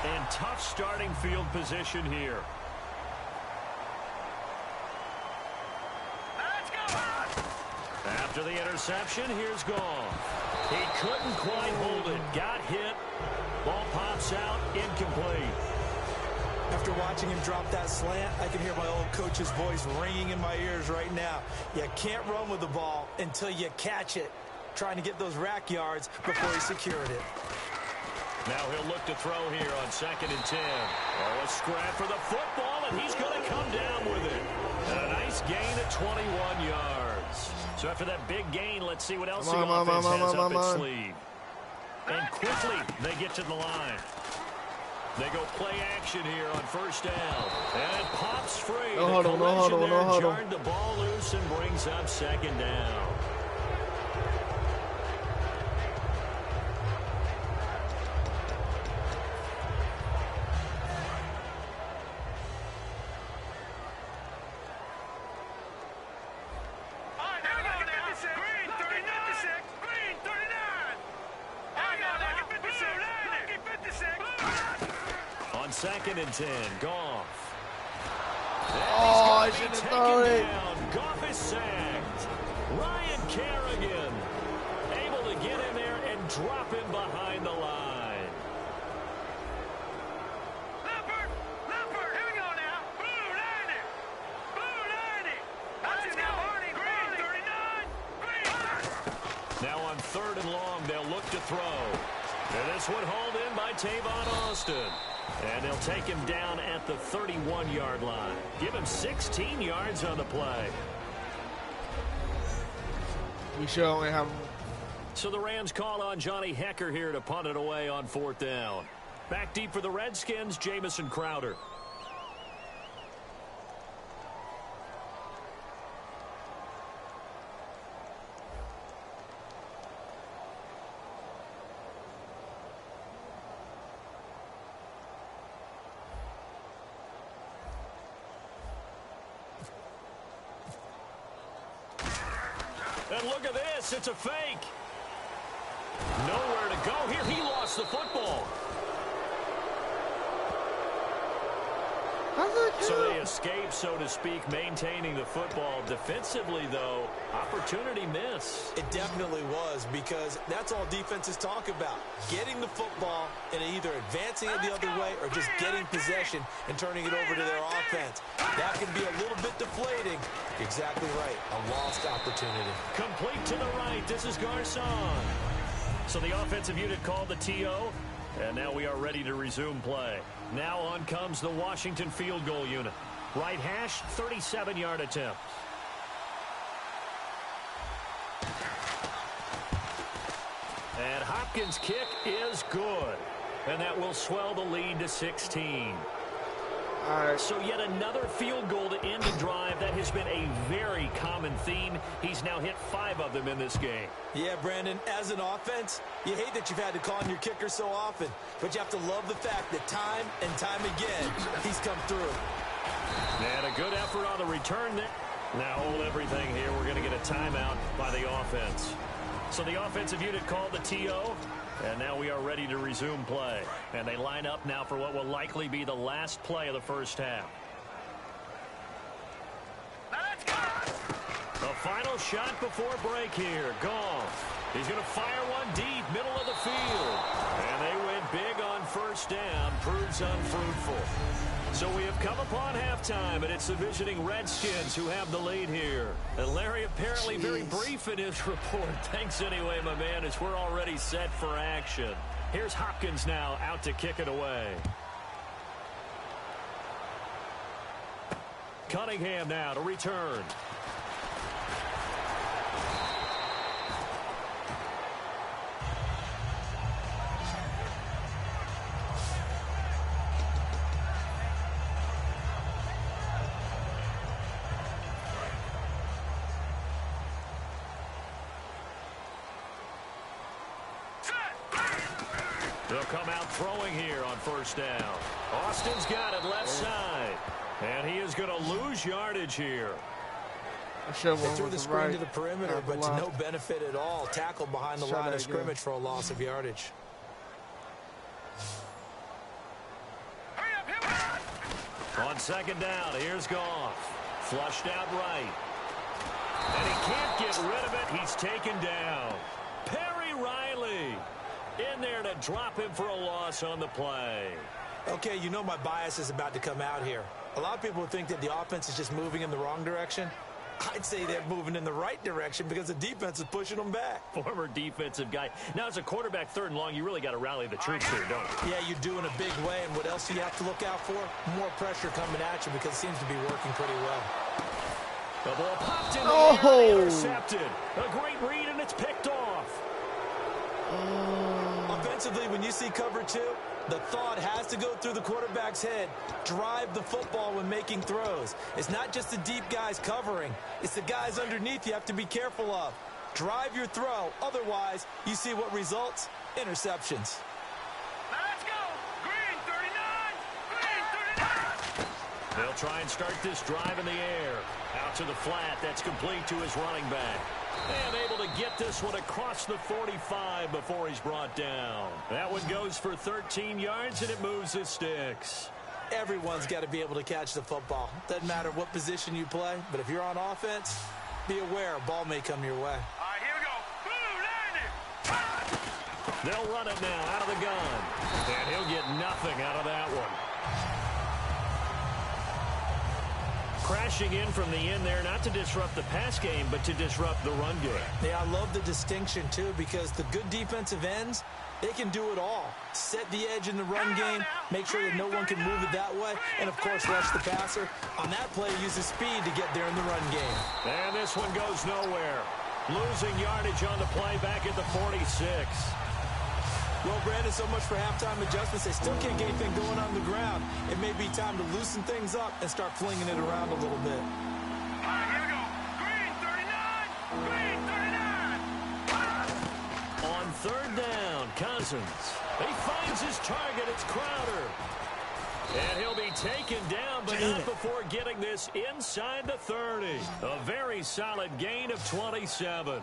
And tough starting field position here. After the interception, here's Goff. He couldn't quite hold it. Got hit. Ball pops out, incomplete. After watching him drop that slant, I can hear my old coach's voice ringing in my ears right now. You can't run with the ball until you catch it. Trying to get those rack yards before he secured it. Now he'll look to throw here on 2nd and 10. Oh, a scrap for the football, and he's going to come down with it. And a nice gain at 21 yards. So after that big gain, let's see what else the offense has up its sleeve. And quickly, they get to the line. They go play action here on 1st down. And it pops free. No huddle. Jarred the ball loose and brings up 2nd down. On 2nd and 10, Goff. Oh, I should have thrown it. Goff is sacked. Ryan Kerrigan able to get in there and drop him behind the line. Leopard, here we go now. Blue 90. Blue 90. Let's go. Green 39. Green. Now on 3rd and long, they'll look to throw. And this one hauled in by Tavon Austin. And they'll take him down at the 31-yard line. Give him 16 yards on the play. We should only have... So the Rams call on Johnny Hecker here to punt it away on 4th down. Back deep for the Redskins, Jamison Crowder. And look at this, it's a fake. Nowhere to go here. He lost the football. So they escape, so to speak, maintaining the football. Defensively, though, opportunity miss. It definitely was, because that's all defenses talk about. Getting the football and either advancing it the other way or just getting possession and turning it over to their offense. That can be a little bit deflating. Exactly right. A lost opportunity. Complete to the right. This is Garcon. So the offensive unit called the TO. And now we are ready to resume play. Now on comes the Washington field goal unit. Right hash, 37-yard attempt. And Hopkins' kick is good. And that will swell the lead to 16. So yet another field goal to end the drive. That has been a very common theme. He's now hit 5 of them in this game. Yeah, Brandon, as an offense, you hate that you've had to call on your kicker so often, but you have to love the fact that time and time again, he's come through. And a good effort on the return there. Now hold everything here. We're going to get a timeout by the offense. So the offensive unit called the TO. And now we are ready to resume play. And they line up now for what will likely be the last play of the first half. Let's go. The final shot before break here. Goff. He's going to fire one deep, middle of the field. And they went big on 1st first down proves unfruitful. So we have come upon halftime, and it's the visiting Redskins who have the lead here. And Larry apparently very brief in his report. Thanks anyway, my man, as we're already set for action. Here's Hopkins now out to kick it away. Cunningham now to return. They'll come out throwing here on first down. Austin's got it left side. And he is going to lose yardage here. They threw the screen to the perimeter, but to no benefit at all. Tackled behind the line of scrimmage for a loss of yardage. On second down, here's Goff. Flushed out right. And he can't get rid of it. He's taken down. Perry Riley in there to drop him for a loss on the play. Okay, you know my bias is about to come out here. A lot of people think that the offense is just moving in the wrong direction. I'd say they're moving in the right direction because the defense is pushing them back. Former defensive guy. Now, as a quarterback, third and long, you really got to rally the troops here, don't you? Yeah, you do in a big way. And what else do you have to look out for? More pressure coming at you because it seems to be working pretty well. The ball popped in the air, intercepted. A great read, and it's picked off. Offensively, when you see cover two, the thought has to go through the quarterback's head. Drive the football when making throws. It's not just the deep guys covering. It's the guys underneath you have to be careful of. Drive your throw. Otherwise, you see what results? Interceptions. Let's go! Green 39! Green 39! They'll try and start this drive in the air. Out to the flat. That's complete to his running back. And able to get this one across the 45 before he's brought down. That one goes for 13 yards, and it moves the sticks. Everyone's got to be able to catch the football. Doesn't matter what position you play, but if you're on offense, be aware a ball may come your way. All right, here we go. Blue, landed! They'll run it now out of the gun. And he'll get nothing out of that one. Crashing in from the end there, not to disrupt the pass game, but to disrupt the run game. Yeah, I love the distinction, too, because the good defensive ends, they can do it all. Set the edge in the run game, make sure that no one can move it that way, and, of course, rush the passer. On that play, use his speed to get there in the run game. And this one goes nowhere. Losing yardage on the play back at the 46. Well, Brandon, so much for halftime adjustments. They still can't get anything going on the ground. It may be time to loosen things up and start flinging it around a little bit. All right, here we go. Green 39! Green 39! On third down, Cousins. He finds his target. It's Crowder. And he'll be taken down, but not before getting this inside the 30. A very solid gain of 27.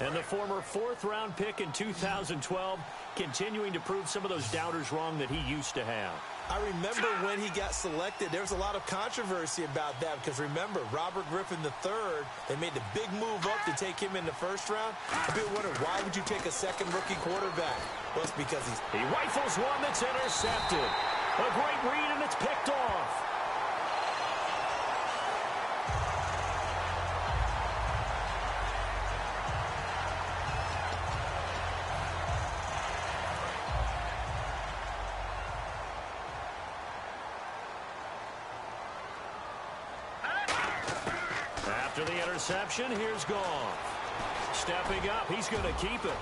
And the former fourth-round pick in 2012 continuing to prove some of those doubters wrong that he used to have. I remember when he got selected, there was a lot of controversy about that because, remember, Robert Griffin III, they made the big move up to take him in the first round. People wonder, why would you take a second rookie quarterback? Well, it's because he rifles one that's intercepted. A great read, and it's picked off. After the interception, here's Goff. Stepping up, he's going to keep it.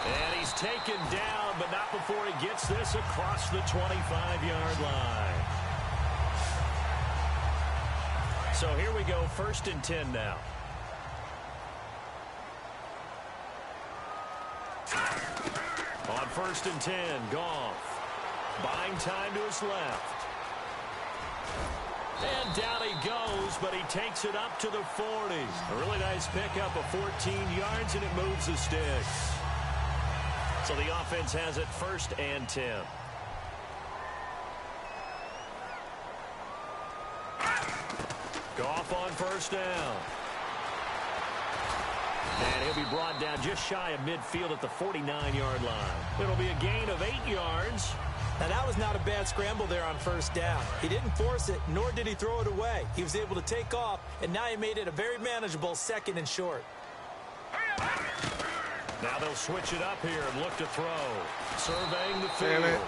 And he's taken down, but not before he gets this across the 25-yard line. So here we go, 1st and 10 now. On 1st and 10, Goff. Buying time to his left. And down he goes, but he takes it up to the 40. A really nice pickup of 14 yards, and it moves the sticks. So the offense has it 1st and 10. Goff on 1st down. And he'll be brought down just shy of midfield at the 49-yard line. It'll be a gain of 8 yards. Now, that was not a bad scramble there on first down. He didn't force it, nor did he throw it away. He was able to take off, and now he made it a very manageable 2nd and short. Now they'll switch it up here and look to throw. Surveying the field. Damn it.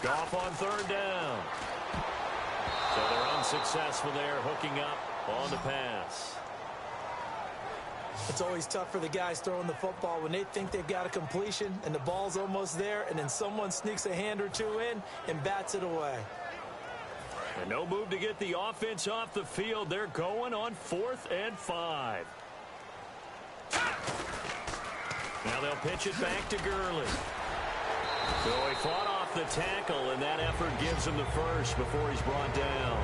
Goff on 3rd down. So they're unsuccessful there, hooking up on the pass. It's always tough for the guys throwing the football when they think they've got a completion and the ball's almost there, and then someone sneaks a hand or two in and bats it away. And no move to get the offense off the field. They're going on 4th and 5. Now they'll pitch it back to Gurley. So he fought off the tackle, and that effort gives him the first before he's brought down.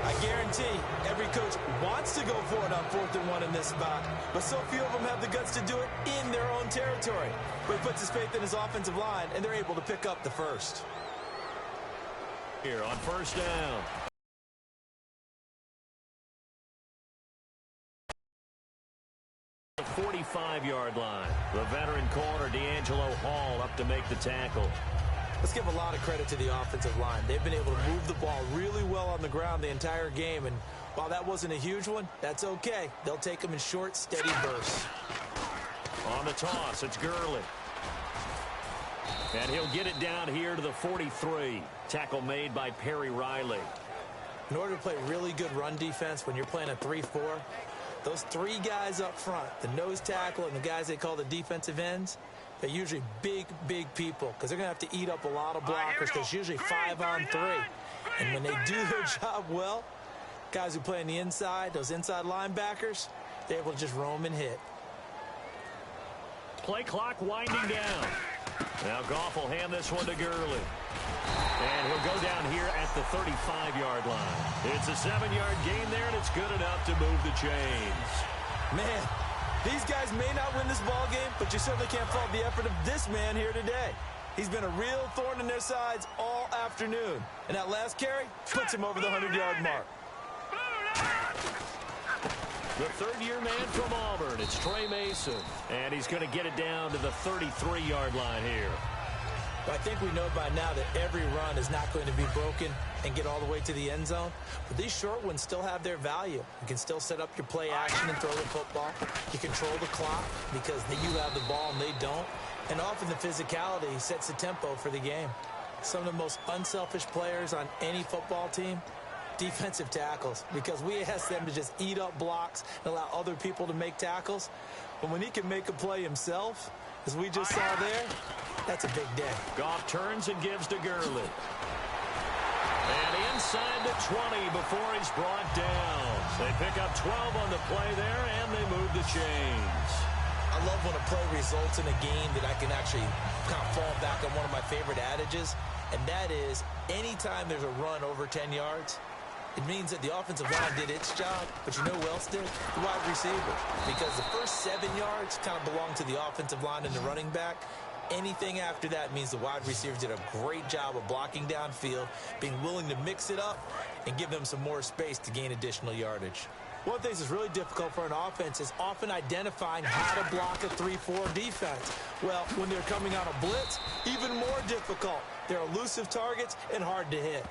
I guarantee every coach wants to go for it on 4th and 1 in this spot, but so few of them have the guts to do it in their own territory. But he puts his faith in his offensive line, and they're able to pick up the first. Here on 1st down. The 45-yard line. The veteran corner, D'Angelo Hall, up to make the tackle. Let's give a lot of credit to the offensive line. They've been able to move the ball really well on the ground the entire game, and while that wasn't a huge one, that's okay. They'll take them in short, steady bursts. On the toss, it's Gurley. And he'll get it down here to the 43. Tackle made by Perry Riley. In order to play really good run defense when you're playing a 3-4, those 3 guys up front, the nose tackle and the guys they call the defensive ends, they're usually big, big people because they're going to have to eat up a lot of blockers because it's usually 5 on 3. And when they do their job well, guys who play on the inside, those inside linebackers, they're able to just roam and hit. Play clock winding down. Now Goff will hand this one to Gurley. And he'll go down here at the 35-yard line. It's a 7-yard gain there, and it's good enough to move the chains. Man, these guys may not win this ball game, but you certainly can't fault the effort of this man here today. He's been a real thorn in their sides all afternoon. And that last carry puts him over the 100-yard mark. The 3rd-year man from Auburn, it's Trey Mason. And he's going to get it down to the 33-yard line here. But I think we know by now that every run is not going to be broken and get all the way to the end zone. But these short ones still have their value. You can still set up your play action and throw the football. You control the clock because you have the ball and they don't. And often the physicality sets the tempo for the game. Some of the most unselfish players on any football team, defensive tackles, because we ask them to just eat up blocks and allow other people to make tackles. But when he can make a play himself, as we just saw there, that's a big day. Goff turns and gives to Gurley. And inside the 20 before he's brought down. They pick up 12 on the play there, and they move the chains. I love when a play results in a game that I can actually kind of fall back on one of my favorite adages, and that is anytime there's a run over 10 yards, it means that the offensive line did its job, but you know who else did? The wide receiver. Because the first 7 yards kind of belong to the offensive line and the running back. Anything after that means the wide receivers did a great job of blocking downfield, being willing to mix it up, and give them some more space to gain additional yardage. One of the things that's really difficult for an offense is often identifying how to block a 3-4 defense. Well, when they're coming on a blitz, even more difficult. They're elusive targets and hard to hit.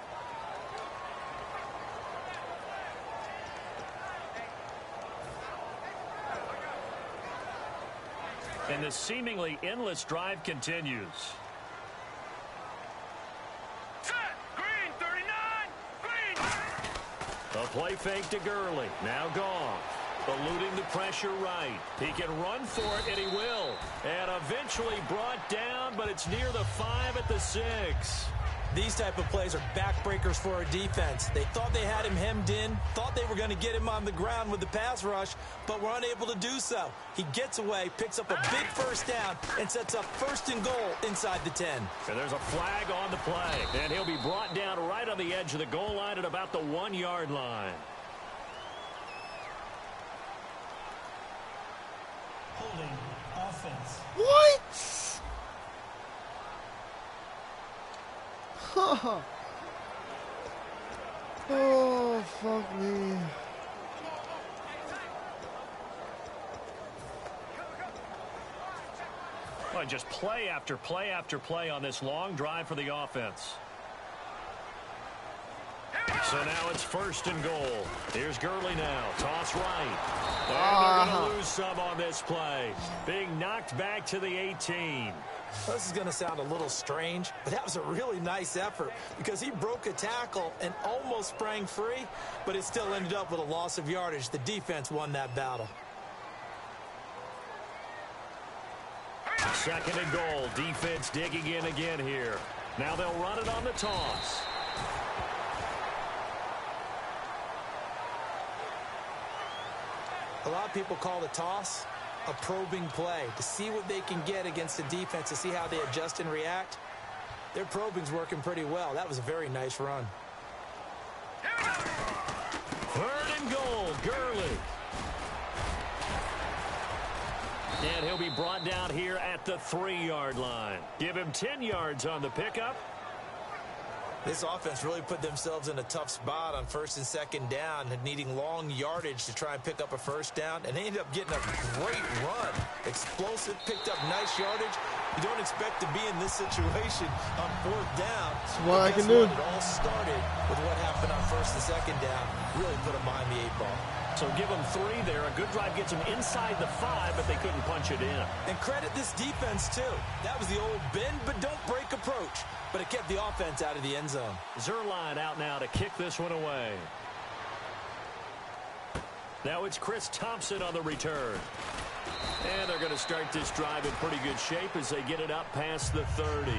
And the seemingly endless drive continues. Set! Green, 39! Green! A play fake to Gurley. Now Goff. Eluding the pressure right. He can run for it, and he will. And eventually brought down, but it's near the 5 at the 6. These type of plays are backbreakers for a defense. They thought they had him hemmed in, thought they were going to get him on the ground with the pass rush, but were unable to do so. He gets away, picks up a big first down, and sets up 1st and goal inside the 10. And there's a flag on the play, and he'll be brought down right on the edge of the goal line at about the 1-yard line. Holding offense. What? Oh, fuck me. Well, just play after play after play on this long drive for the offense. So now it's 1st and goal. Here's Gurley now. Toss right. And they're going to lose some on this play. Being knocked back to the 18. Well, this is going to sound a little strange, but that was a really nice effort because he broke a tackle and almost sprang free, but it still ended up with a loss of yardage. The defense won that battle. 2nd and goal. Defense digging in again here. Now they'll run it on the toss. A lot of people call the toss a probing play to see what they can get against the defense, to see how they adjust and react. Their probing's working pretty well. That was a very nice run. 3rd and goal. Gurley. And he'll be brought down here at the 3-yard line. Give him 10 yards on the pickup. This offense really put themselves in a tough spot on 1st and 2nd down, needing long yardage to try and pick up a 1st down, and they ended up getting a great run. Explosive, picked up nice yardage. You don't expect to be in this situation on 4th down. That's what I can do. It all started with what happened on 1st and 2nd down. Really put them behind the 8 ball. So give them 3 there. A good drive gets them inside the 5, but they couldn't punch it in. And credit this defense, too. That was the old bend but don't break approach. But it kept the offense out of the end zone. Zerline out now to kick this one away. Now it's Chris Thompson on the return. And they're going to start this drive in pretty good shape as they get it up past the 30.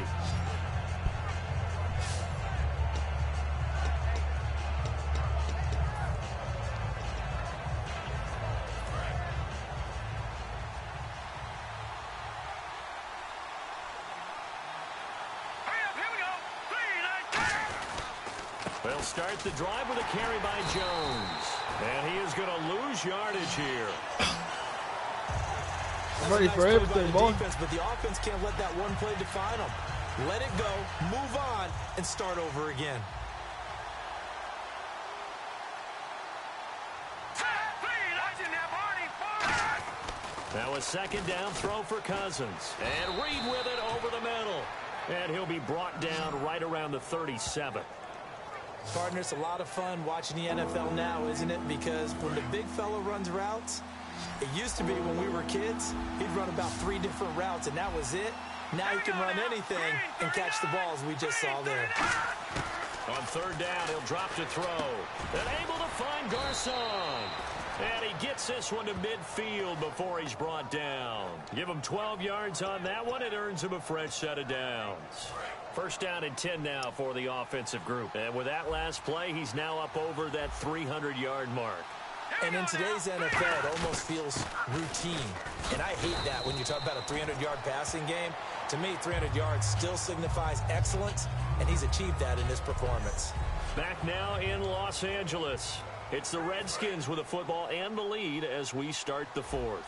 They'll start the drive with a carry by Jones. And he is going to lose yardage here. I'm ready for everything, boy. Defense, but the offense can't let that one play define them. Let it go, move on, and start over again. Now a 2nd down throw for Cousins. And Reed with it over the middle. And he'll be brought down right around the 37. Partner, it's a lot of fun watching the NFL now, isn't it? Because when the big fella runs routes, it used to be when we were kids, he'd run about 3 different routes, and that was it. Now he can run anything and catch the balls we just saw there. On 3rd down, he'll drop to throw. And able to find Garcon. And he gets this one to midfield before he's brought down. Give him 12 yards on that one. It earns him a fresh set of downs. 1st down and 10 now for the offensive group. And with that last play, he's now up over that 300-yard mark. And in today's NFL, it almost feels routine. And I hate that when you talk about a 300-yard passing game. To me, 300 yards still signifies excellence, and he's achieved that in this performance. Back now in Los Angeles. It's the Redskins with the football and the lead as we start the 4th.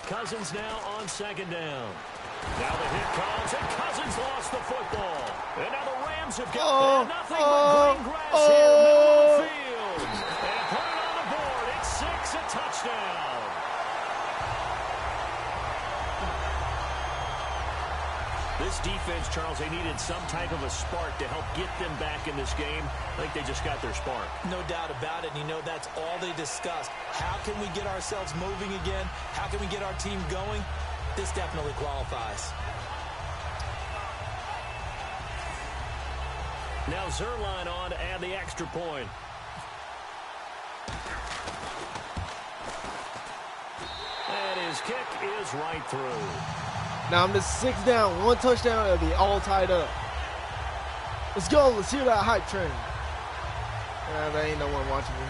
Cousins now on 2nd down. Now the hit comes, and Cousins lost the football. And now the Rams have got nothing but green grass here, middle of the field. And put it on the board. It's 6, a touchdown. This defense, Charles, they needed some type of a spark to help get them back in this game. I think they just got their spark. No doubt about it. And you know, that's all they discussed. How can we get ourselves moving again? How can we get our team going? This definitely qualifies. Now Zerline on to add the extra point. And his kick is right through. Now I'm just 6 down, 1 touchdown, it'll be all tied up. Let's go. Let's hear that hype train. There ain't no one watching me.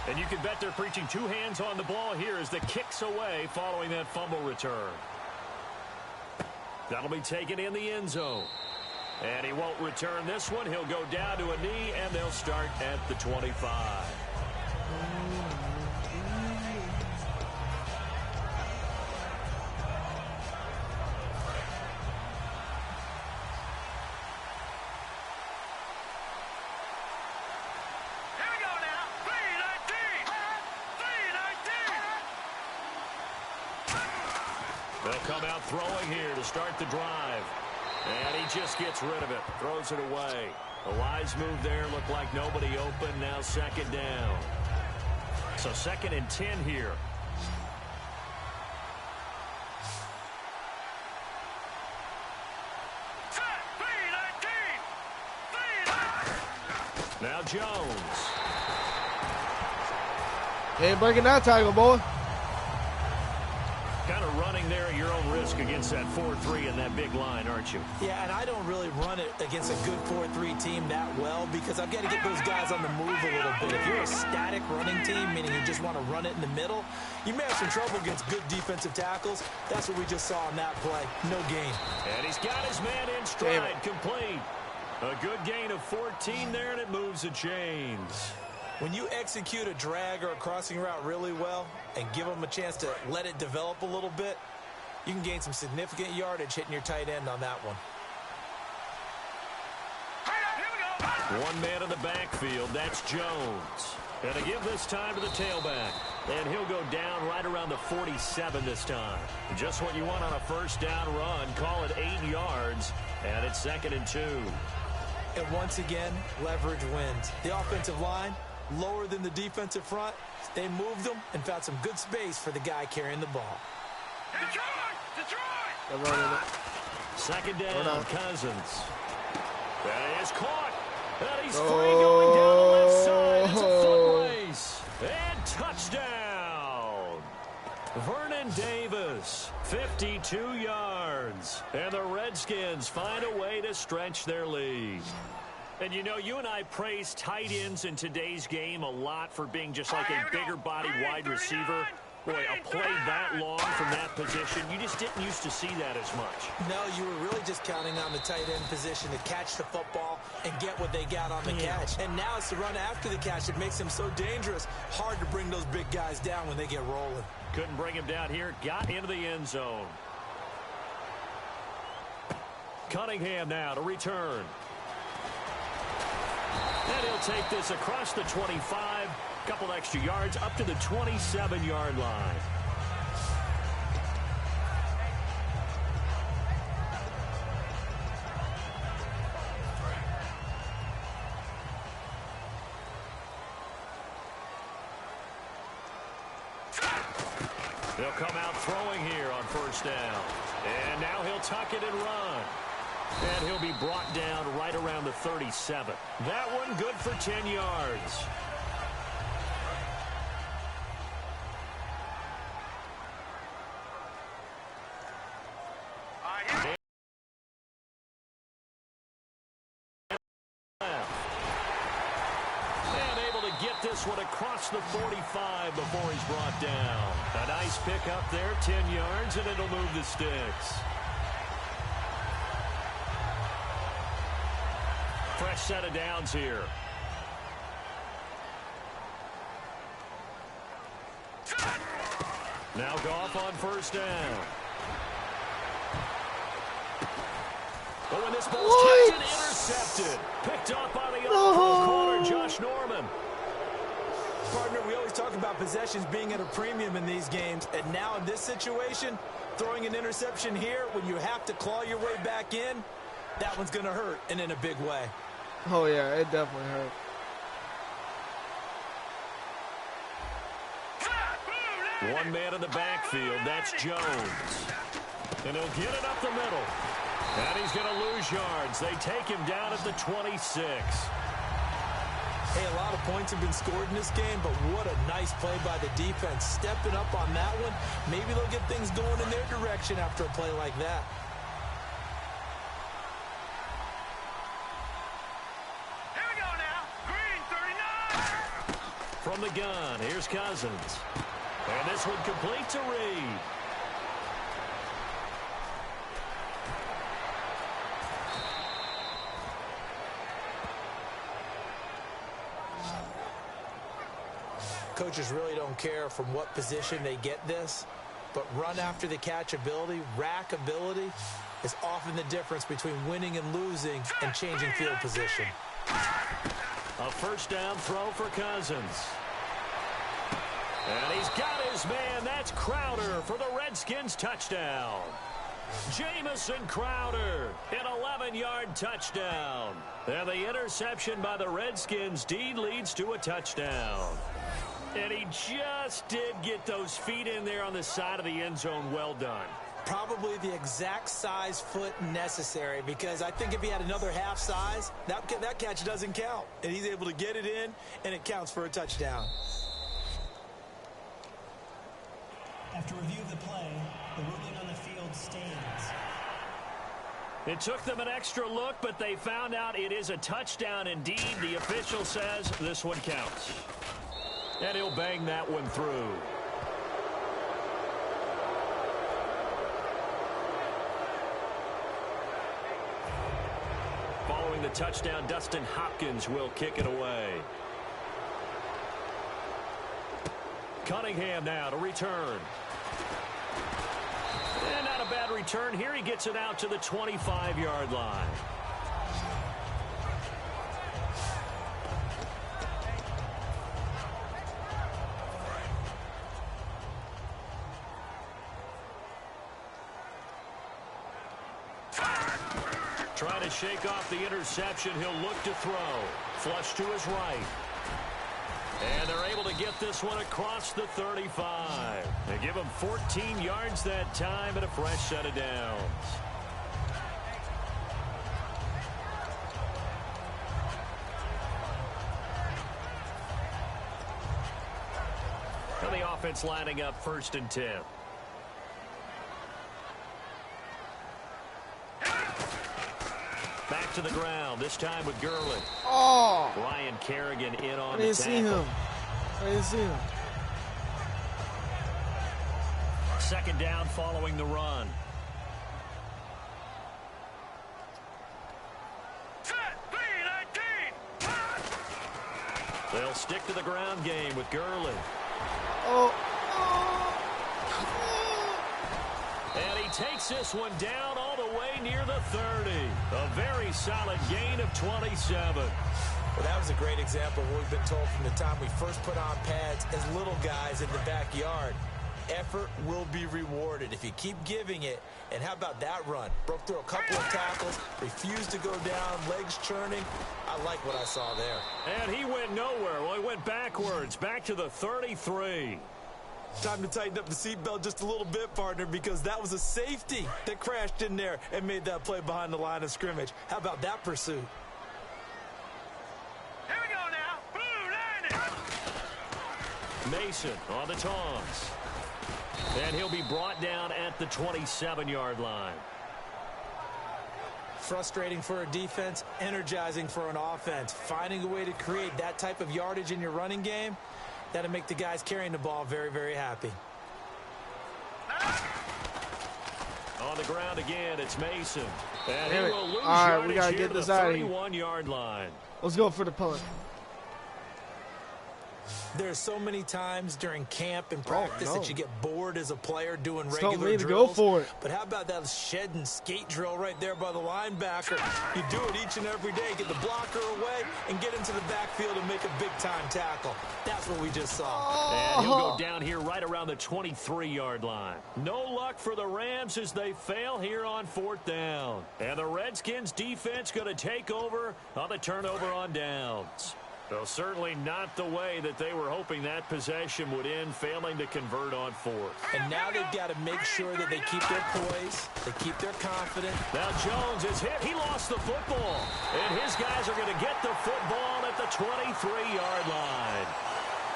And you can bet they're preaching 2 hands on the ball here as the kick's away following that fumble return. That'll be taken in the end zone. And he won't return this one. He'll go down to a knee, and they'll start at the 25. They'll come out throwing here to start the drive. And he just gets rid of it. Throws it away. A wise move there. Looked like nobody open. Now second down. So 2nd and 10 here. Now Jones. Ain't breaking that tackle, boy. Kind of running there at your own risk against that 4-3 and that big line, aren't you? Yeah, and I don't really run it against a good 4-3 team that well because I've got to get those guys on the move a little bit. If you're a static running team, meaning you just want to run it in the middle, you may have some trouble against good defensive tackles. That's what we just saw on that play. No gain. And he's got his man in stride, complete. A good gain of 14 there, and it moves the chains. When you execute a drag or a crossing route really well and give them a chance to let it develop a little bit, you can gain some significant yardage hitting your tight end on that one. One man in the backfield, that's Jones. And to give this time to the tailback. And he'll go down right around the 47 this time. Just what you want on a first down run. Call it 8 yards, and it's 2nd and 2. And once again, leverage wins. The offensive line, lower than the defensive front. They moved them and found some good space for the guy carrying the ball. Detroit! 2nd down, Cousins. That is caught. And he's free going down the left side. It's a foot race. And touchdown. Vernon Davis, 52 yards. And the Redskins find a way to stretch their lead. And, you know, you and I praise tight ends in today's game a lot for being just like a bigger body wide receiver. Boy, a play that long from that position, you just didn't used to see that as much. No, you were really just counting on the tight end position to catch the football and get what they got on the catch. And now it's the run after the catch that makes him so dangerous. Hard to bring those big guys down when they get rolling. Couldn't bring him down here. Got into the end zone. Cunningham now to return. And he'll take this across the 25. Couple extra yards up to the 27-yard line. They'll come out throwing here on first down. And now he'll tuck it and run. And he'll be brought down right around the 37. That one good for 10 yards. This one across the 45 before he's brought down. A nice pick up there, 10 yards, and it'll move the sticks. Fresh set of downs here. Now Goff on first down. Oh, and this ball's catch and intercepted. Picked up by the off-road corner, Josh Norman. Partner, we always talk about possessions being at a premium in these games, and now in this situation, throwing an interception here when you have to claw your way back in, that one's going to hurt, and in a big way. Oh, yeah, it definitely hurt. One man in the backfield, that's Jones. And he'll get it up the middle. And he's going to lose yards. They take him down at the 26. Hey, a lot of points have been scored in this game, but what a nice play by the defense. Stepping up on that one, maybe they'll get things going in their direction after a play like that. Here we go now. Green 39. From the gun, here's Cousins. And this one complete to Reed. Coaches really don't care from what position they get this, but run after the catch ability, rack ability, is often the difference between winning and losing and changing field position. A first down throw for Cousins. And he's got his man. That's Crowder for the Redskins touchdown. Jamison Crowder, an 11-yard touchdown. And the interception by the Redskins D leads to a touchdown. And he just did get those feet in there on the side of the end zone. Well done. Probably the exact size foot necessary, because I think if he had another half size, that catch doesn't count. And he's able to get it in, and it counts for a touchdown. After review of the play, the ruling on the field stands. It took them an extra look, but they found out it is a touchdown indeed. The official says this one counts. And he'll bang that one through. Following the touchdown, Dustin Hopkins will kick it away. Cunningham now to return. And not a bad return here. He gets it out to the 25-yard line. Trying to shake off the interception. He'll look to throw. Flush to his right. And they're able to get this one across the 35. They give him 14 yards that time and a fresh set of downs. And the offense lining up 1st and 10. Back to the ground, this time with Gurley. Oh! Ryan Kerrigan in on I the didn't see tackle. him. I didn't see him. 2nd down following the run. They'll stick to the ground game with Gurley. Oh. And he takes this one down all the way near the 30. A very solid gain of 27. Well, that was a great example of what we've been told from the time we first put on pads as little guys in the backyard. Effort will be rewarded if you keep giving it. And how about that run? Broke through a couple of tackles, refused to go down, legs churning. I like what I saw there. And he went nowhere. Well, he went backwards, back to the 33. Time to tighten up the seatbelt just a little bit, partner, because that was a safety that crashed in there and made that play behind the line of scrimmage. How about that pursuit? Here we go now. Blue line. Mason on the taunts. And he'll be brought down at the 27-yard line. Frustrating for a defense, energizing for an offense. Finding a way to create that type of yardage in your running game, that'll make the guys carrying the ball very, very happy. On the ground again, it's Mason. And Damn he it. will lose All right, yardage we gotta here get to this the out of here. 31-yard line. Let's go for the punt. There's so many times during camp and practice that you get bored as a player doing Just regular don't need to drills. go for it. But how about that shed and skate drill right there by the linebacker? You do it each and every day. Get the blocker away and get into the backfield and make a big-time tackle. That's what we just saw. And he'll go down here right around the 23-yard line. No luck for the Rams as they fail here on 4th down. And the Redskins defense going to take over on the turnover on downs. Well, certainly not the way that they were hoping that possession would end, failing to convert on 4th. And now they've got to make sure that they keep their poise, they keep their confidence. Now Jones is hit. He lost the football. And his guys are going to get the football at the 23-yard line.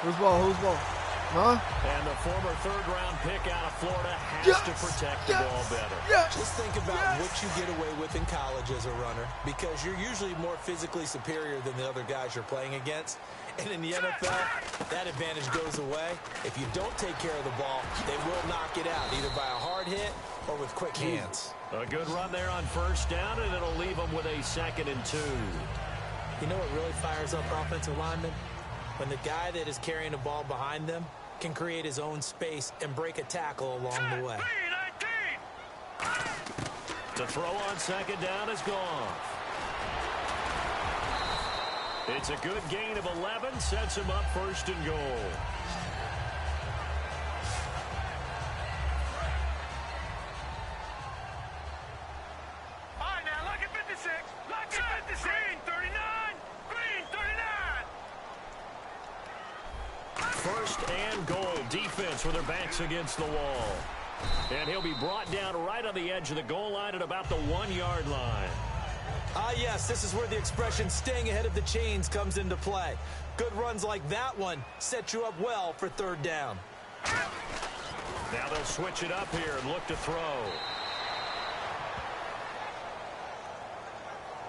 Who's ball? Who's ball? Huh? And the former 3rd-round pick out of Florida has to protect the ball better. Just think about what you get away with in college as a runner, because you're usually more physically superior than the other guys you're playing against. And in the NFL, that advantage goes away. If you don't take care of the ball, they will knock it out, either by a hard hit or with quick hands. A good run there on 1st down, and it'll leave them with a 2nd and 2. You know what really fires up offensive linemen? When the guy that is carrying the ball behind them can create his own space and break a tackle along the way. The throw on 2nd down is gone. It's a good gain of 11, sets him up 1st and goal. defense with their backs against the wall. And he'll be brought down right on the edge of the goal line at about the 1-yard line. Ah, yes, this is where the expression staying ahead of the chains comes into play. Good runs like that one set you up well for third down. Now they'll switch it up here and look to throw.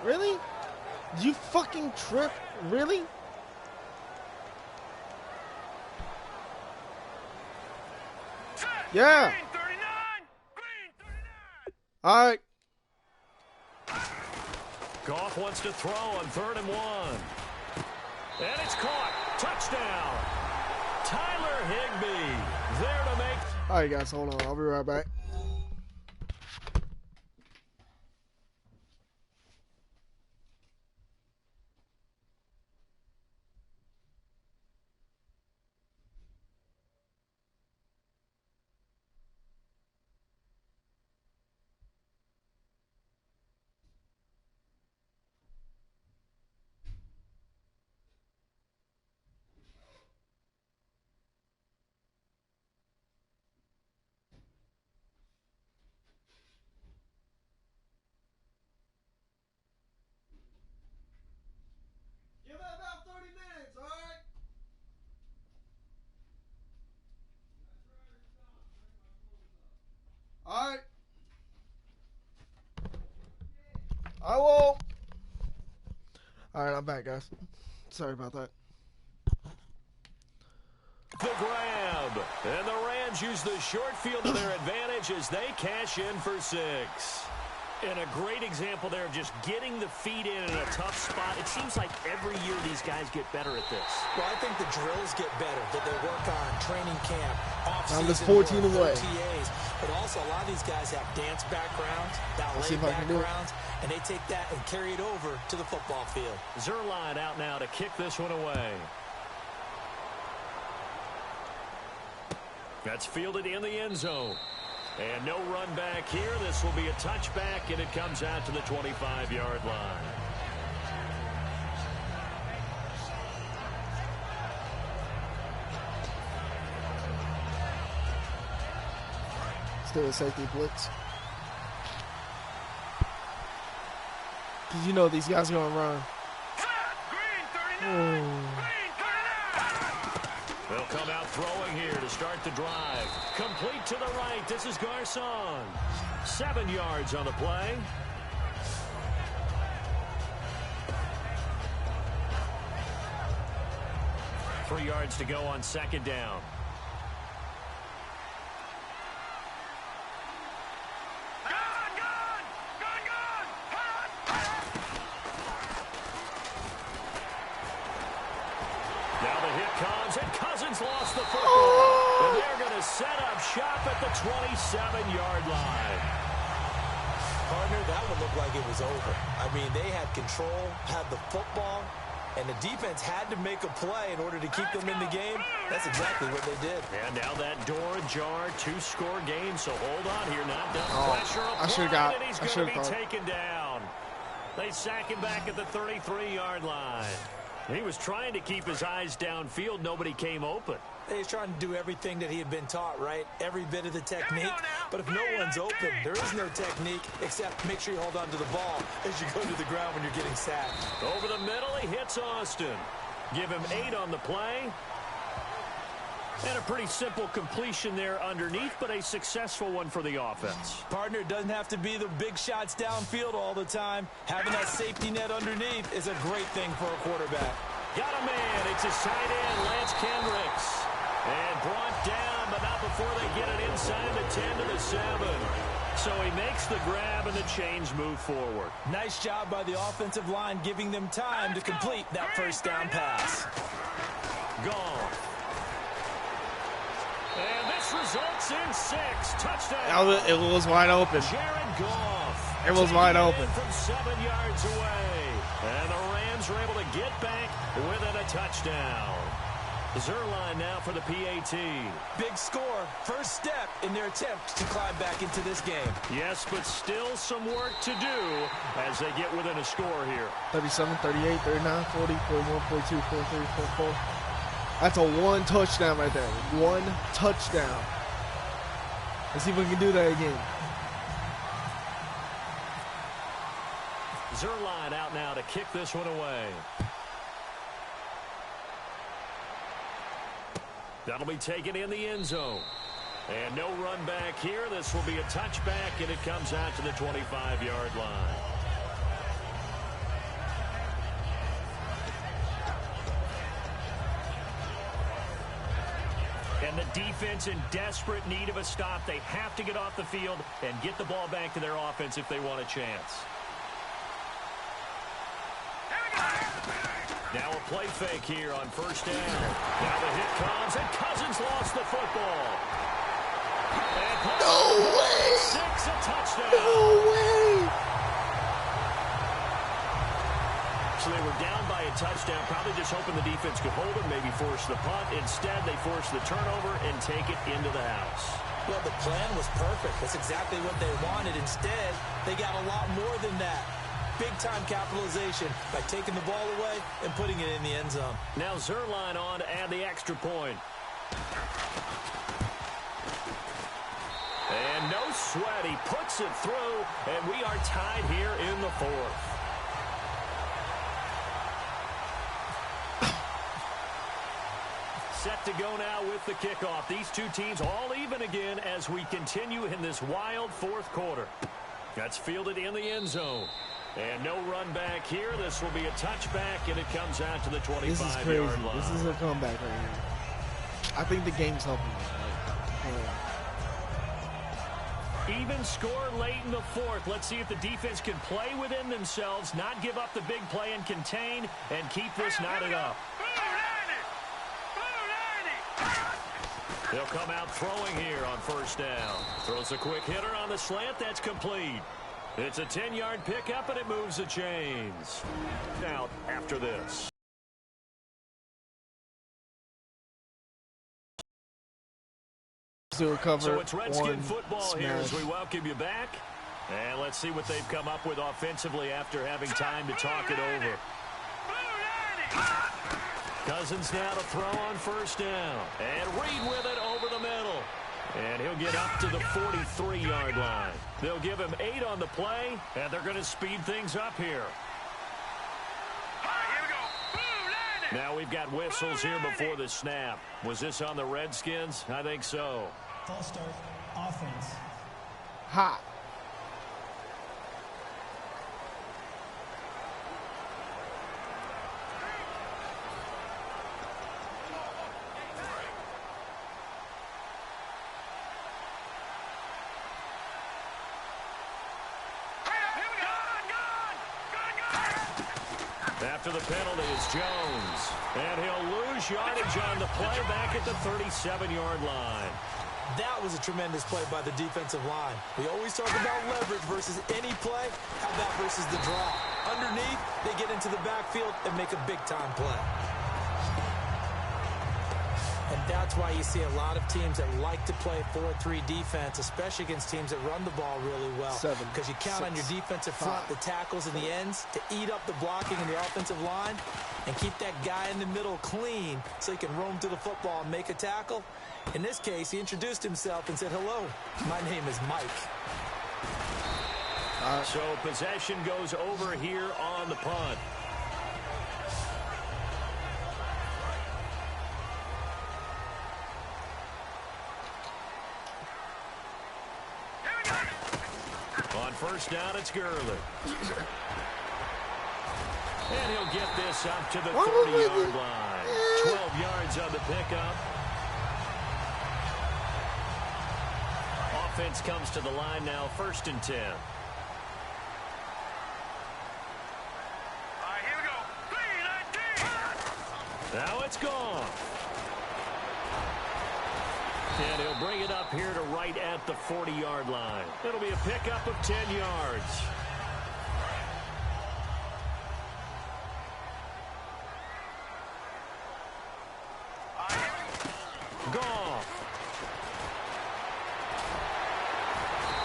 Really? You fucking trip? Really? Yeah. All right. Goff wants to throw on 3rd and 1. And it's caught. Touchdown. Tyler Higbee there to make. All right, guys, hold on. I'll be right back. All right. I will. All right, I'm back, guys. Sorry about that. The grab. And the Rams use the short field to their advantage as they cash in for 6. And a great example there of just getting the feet in a tough spot. It seems like every year these guys get better at this. Well, I think the drills get better that they work on training camp, Now there's off-season 14 away. OTAs. But also, a lot of these guys have dance backgrounds, ballet backgrounds, and they take that and carry it over to the football field. Zerline out now to kick this one away. That's fielded in the end zone. And no run back here. This will be a touchback, and it comes out to the 25-yard line. Still a safety blitz. Because you know these guys are going to run. They'll come out throwing here to start the drive. Complete to the right. This is Garcon. 7 yards on the play. Three yards to go on 2nd down. Lost the football, and they're going to set up shop at the 27-yard line. Partner, that one looked like it was over. I mean, they had control, had the football, and the defense had to make a play in order to keep them in the game. That's exactly what they did. And now that door ajar, 2-score game, so hold on here. Not done. Pressure applied, and he's going to be taken down. They sack him back at the 33-yard line. He was trying to keep his eyes downfield. Nobody came open. He's trying to do everything that he had been taught, right? Every bit of the technique. But if no one's open, there is no technique except make sure you hold on to the ball as you go to the ground when you're getting sacked. Over the middle, he hits Austin. Give him 8 on the play. And a pretty simple completion there underneath, but a successful one for the offense. Partner, doesn't have to be the big shots downfield all the time. Having that safety net underneath is a great thing for a quarterback. Got a man. It's his tight end, Lance Kendricks. And brought down, but not before they get it inside the 10 to the 7. So he makes the grab, and the chains move forward. Nice job by the offensive line, giving them time to complete that first down pass. Goff. And this results in 6 touchdowns. It was wide open. Jared Goff. It was wide open. From 7 yards away. And the Rams are able to get back within a touchdown. Zerline now for the PAT. Big score. First step in their attempt to climb back into this game. Yes, but still some work to do as they get within a score here. 37, 38, 39, 40, 41, 42, 43, 44. That's a 1 touchdown right there. 1 touchdown. Let's see if we can do that again. Zerline out now to kick this one away. That'll be taken in the end zone. And no run back here. This will be a touchback, and it comes out to the 25-yard line. And the defense in desperate need of a stop. They have to get off the field and get the ball back to their offense if they want a chance. Now a play fake here on first down. Now the hit comes, and Cousins lost the football. No way! 6, a touchdown. No way! So they were down by a touchdown, probably just hoping the defense could hold them, maybe force the punt. Instead, they force the turnover and take it into the house. Well, the plan was perfect. That's exactly what they wanted. Instead, they got a lot more than that. Big-time capitalization by taking the ball away and putting it in the end zone. Now Zerline on to add the extra point. And no sweat. He puts it through, and we are tied here in the 4th. Set to go now with the kickoff. These two teams all even again as we continue in this wild 4th quarter. That's fielded in the end zone. And no run back here. This will be a touchback, and it comes out to the 25-yard line. This is a comeback right here. I think the game's helping me. Even score late in the 4th. Let's see if the defense can play within themselves, not give up the big play and contain, and keep this knotted up. They'll come out throwing here on first down. Throws a quick hitter on the slant. That's complete. It's a 10-yard pickup, and it moves the chains. Out after this. To recover. So it's Redskin football here as we welcome you back. And let's see what they've come up with offensively after having time to talk it over. Cousins now to throw on first down. And Reed with it over the middle. And he'll get up to the 43-yard line. They'll give him 8 on the play, and they're going to speed things up here. Now we've got whistles here before the snap. Was this on the Redskins? I think so. False start, offense. Hot. After the penalty is Jones. And he'll lose yardage on the play back at the 37-yard line. That was a tremendous play by the defensive line. We always talk about leverage versus any play. How about versus the draw? Underneath, they get into the backfield and make a big-time play. And that's why you see a lot of teams that like to play 4-3 defense, especially against teams that run the ball really well. Because you count on your defensive front, the tackles and the ends, to eat up the blocking in the offensive line and keep that guy in the middle clean so he can roam to the football and make a tackle. In this case, he introduced himself and said, "Hello, my name is Mike." So possession goes over here on the punt. On first down, it's Gurley. And he'll get this up to the 30-yard line. 12 yards on the pickup. Offense comes to the line now, 1st and 10. All right, here we go. 3-19. Now it's gone. And he'll bring it up here to right at the 40-yard line. It'll be a pickup of 10 yards. Goff.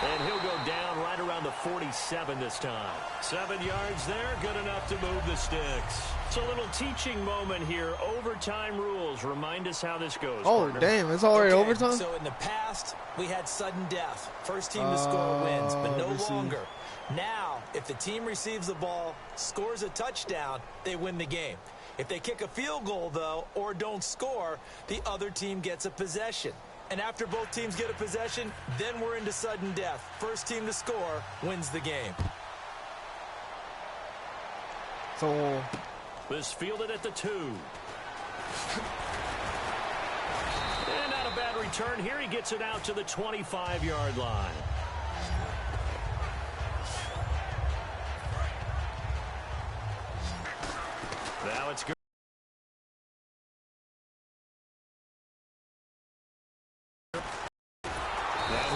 And he'll go down right around the 47 this time. 7 yards there, good enough to move the sticks. It's a little teaching moment here. Overtime rules. Remind us how this goes. Oh, partner. damn. It's already overtime? So in the past, we had sudden death. First team to score wins, but no longer. Now, if the team receives the ball, scores a touchdown, they win the game. If they kick a field goal, though, or don't score, the other team gets a possession. And after both teams get a possession, then we're into sudden death. First team to score wins the game. So this fielded at the 2. And not a bad return here. He gets it out to the 25-yard line. Now it's good.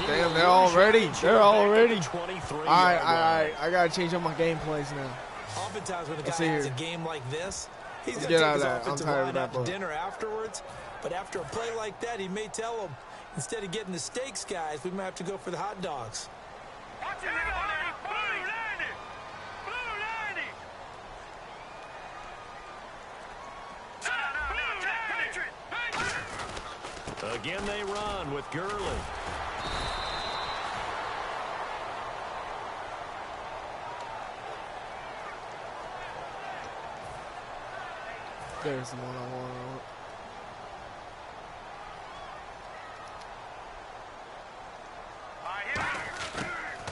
damn, they're all ready. They're all ready. All right. I got to change up my game plays now. Oftentimes when a guy has a game like this, he's going to Get take out his of that. I'm offensive tired line of that out to book. dinner afterwards. But after a play like that, he may tell them, instead of getting the steaks, guys, we might have to go for the hot dogs. Watch it now, Blue 90! Blue 90! Again, they run with Gurley. There's the one I want.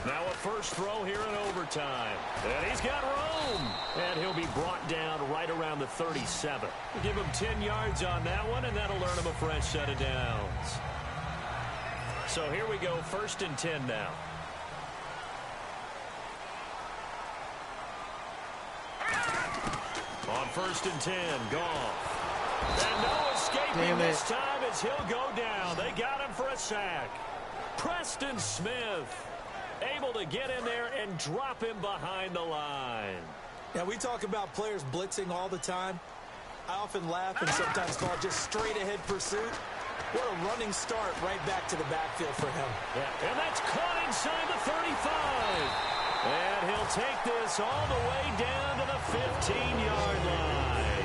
Now a first throw here in overtime. And he's got room. And he'll be brought down right around the 37. We'll give him 10 yards on that one, and that'll earn him a fresh set of downs. So here we go, 1st and 10 now. On 1st and 10, Goff. And no escaping this time as he'll go down. They got him for a sack. Preston Smith able to get in there and drop him behind the line. Now, we talk about players blitzing all the time. I often laugh and sometimes call it just straight-ahead pursuit. What a running start right back to the backfield for him. Yeah, and that's caught inside the 35. And he'll take this all the way down to the 15-yard line.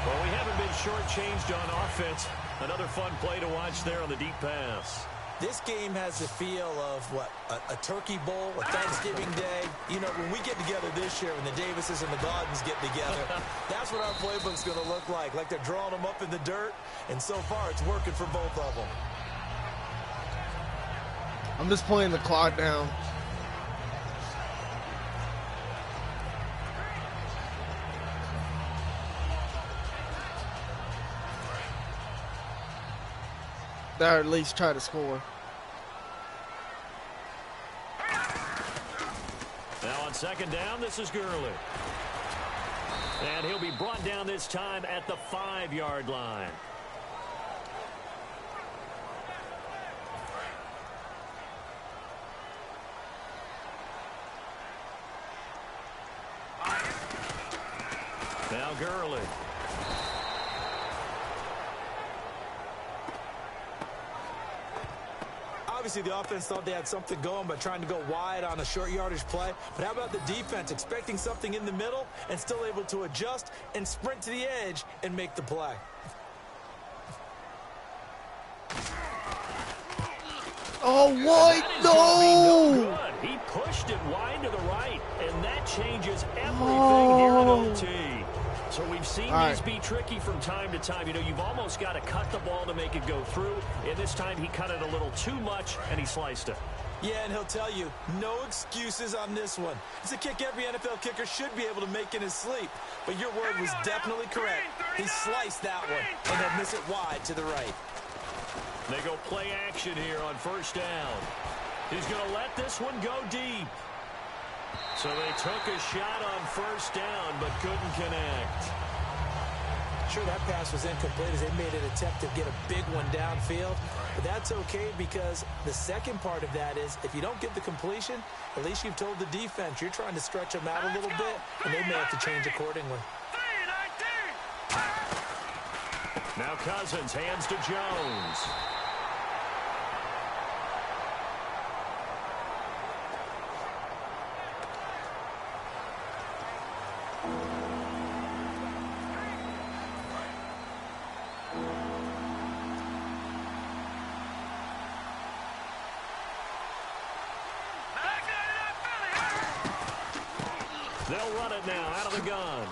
Well, we haven't been shortchanged on offense. Another fun play to watch there on the deep pass. This game has the feel of, what, a turkey bowl, a Thanksgiving day. You know, when we get together this year, when the Davises and the Gaudens get together, that's what our playbook's going to look like they're drawing them up in the dirt, and so far it's working for both of them. I'm just playing the clock down. Or at least try to score. Now on 2nd down, this is Gurley. And he'll be brought down this time at the 5-yard line. Now Gurley. Obviously, the offense thought they had something going by trying to go wide on a short yardage play. But how about the defense expecting something in the middle and still able to adjust and sprint to the edge and make the play? Oh, what? No! He pushed it wide to the right, and that changes everything here in OT. So we've seen these be tricky from time to time. You know, you've almost got to cut the ball to make it go through. And this time he cut it a little too much, and he sliced it. Yeah, and he'll tell you, no excuses on this one. It's a kick every NFL kicker should be able to make in his sleep. But your word was definitely correct. He sliced that one, and he'll miss it wide to the right. They go play action here on 1st down. He's going to let this one go deep. So they took a shot on 1st down, but couldn't connect. Sure, that pass was incomplete as they made an attempt to get a big one downfield. But that's okay because the second part of that is if you don't get the completion, at least you've told the defense you're trying to stretch them out a little bit, and they may have to change accordingly. Now Cousins hands to Jones. They'll run it now out of the gun.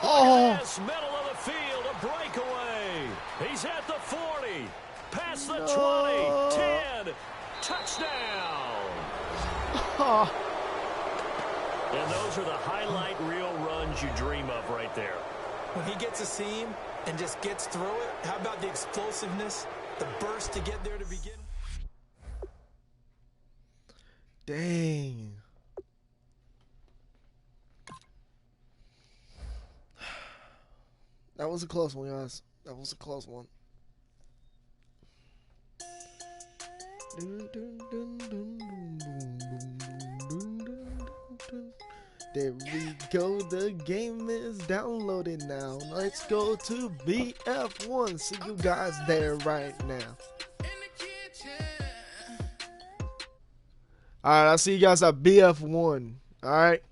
Oh. Middle of the field, a breakaway. He's at the 40, past the 20, 10, touchdown. Oh. And those are the highlight reel runs you dream of right there. When he gets a seam and just gets through it, how about the explosiveness, the burst to get there to begin? Dang. That was a close one, guys. That was a close one. There we go. The game is downloaded now. Let's go to BF1. See you guys there right now. Alright, I'll see you guys at BF1. Alright.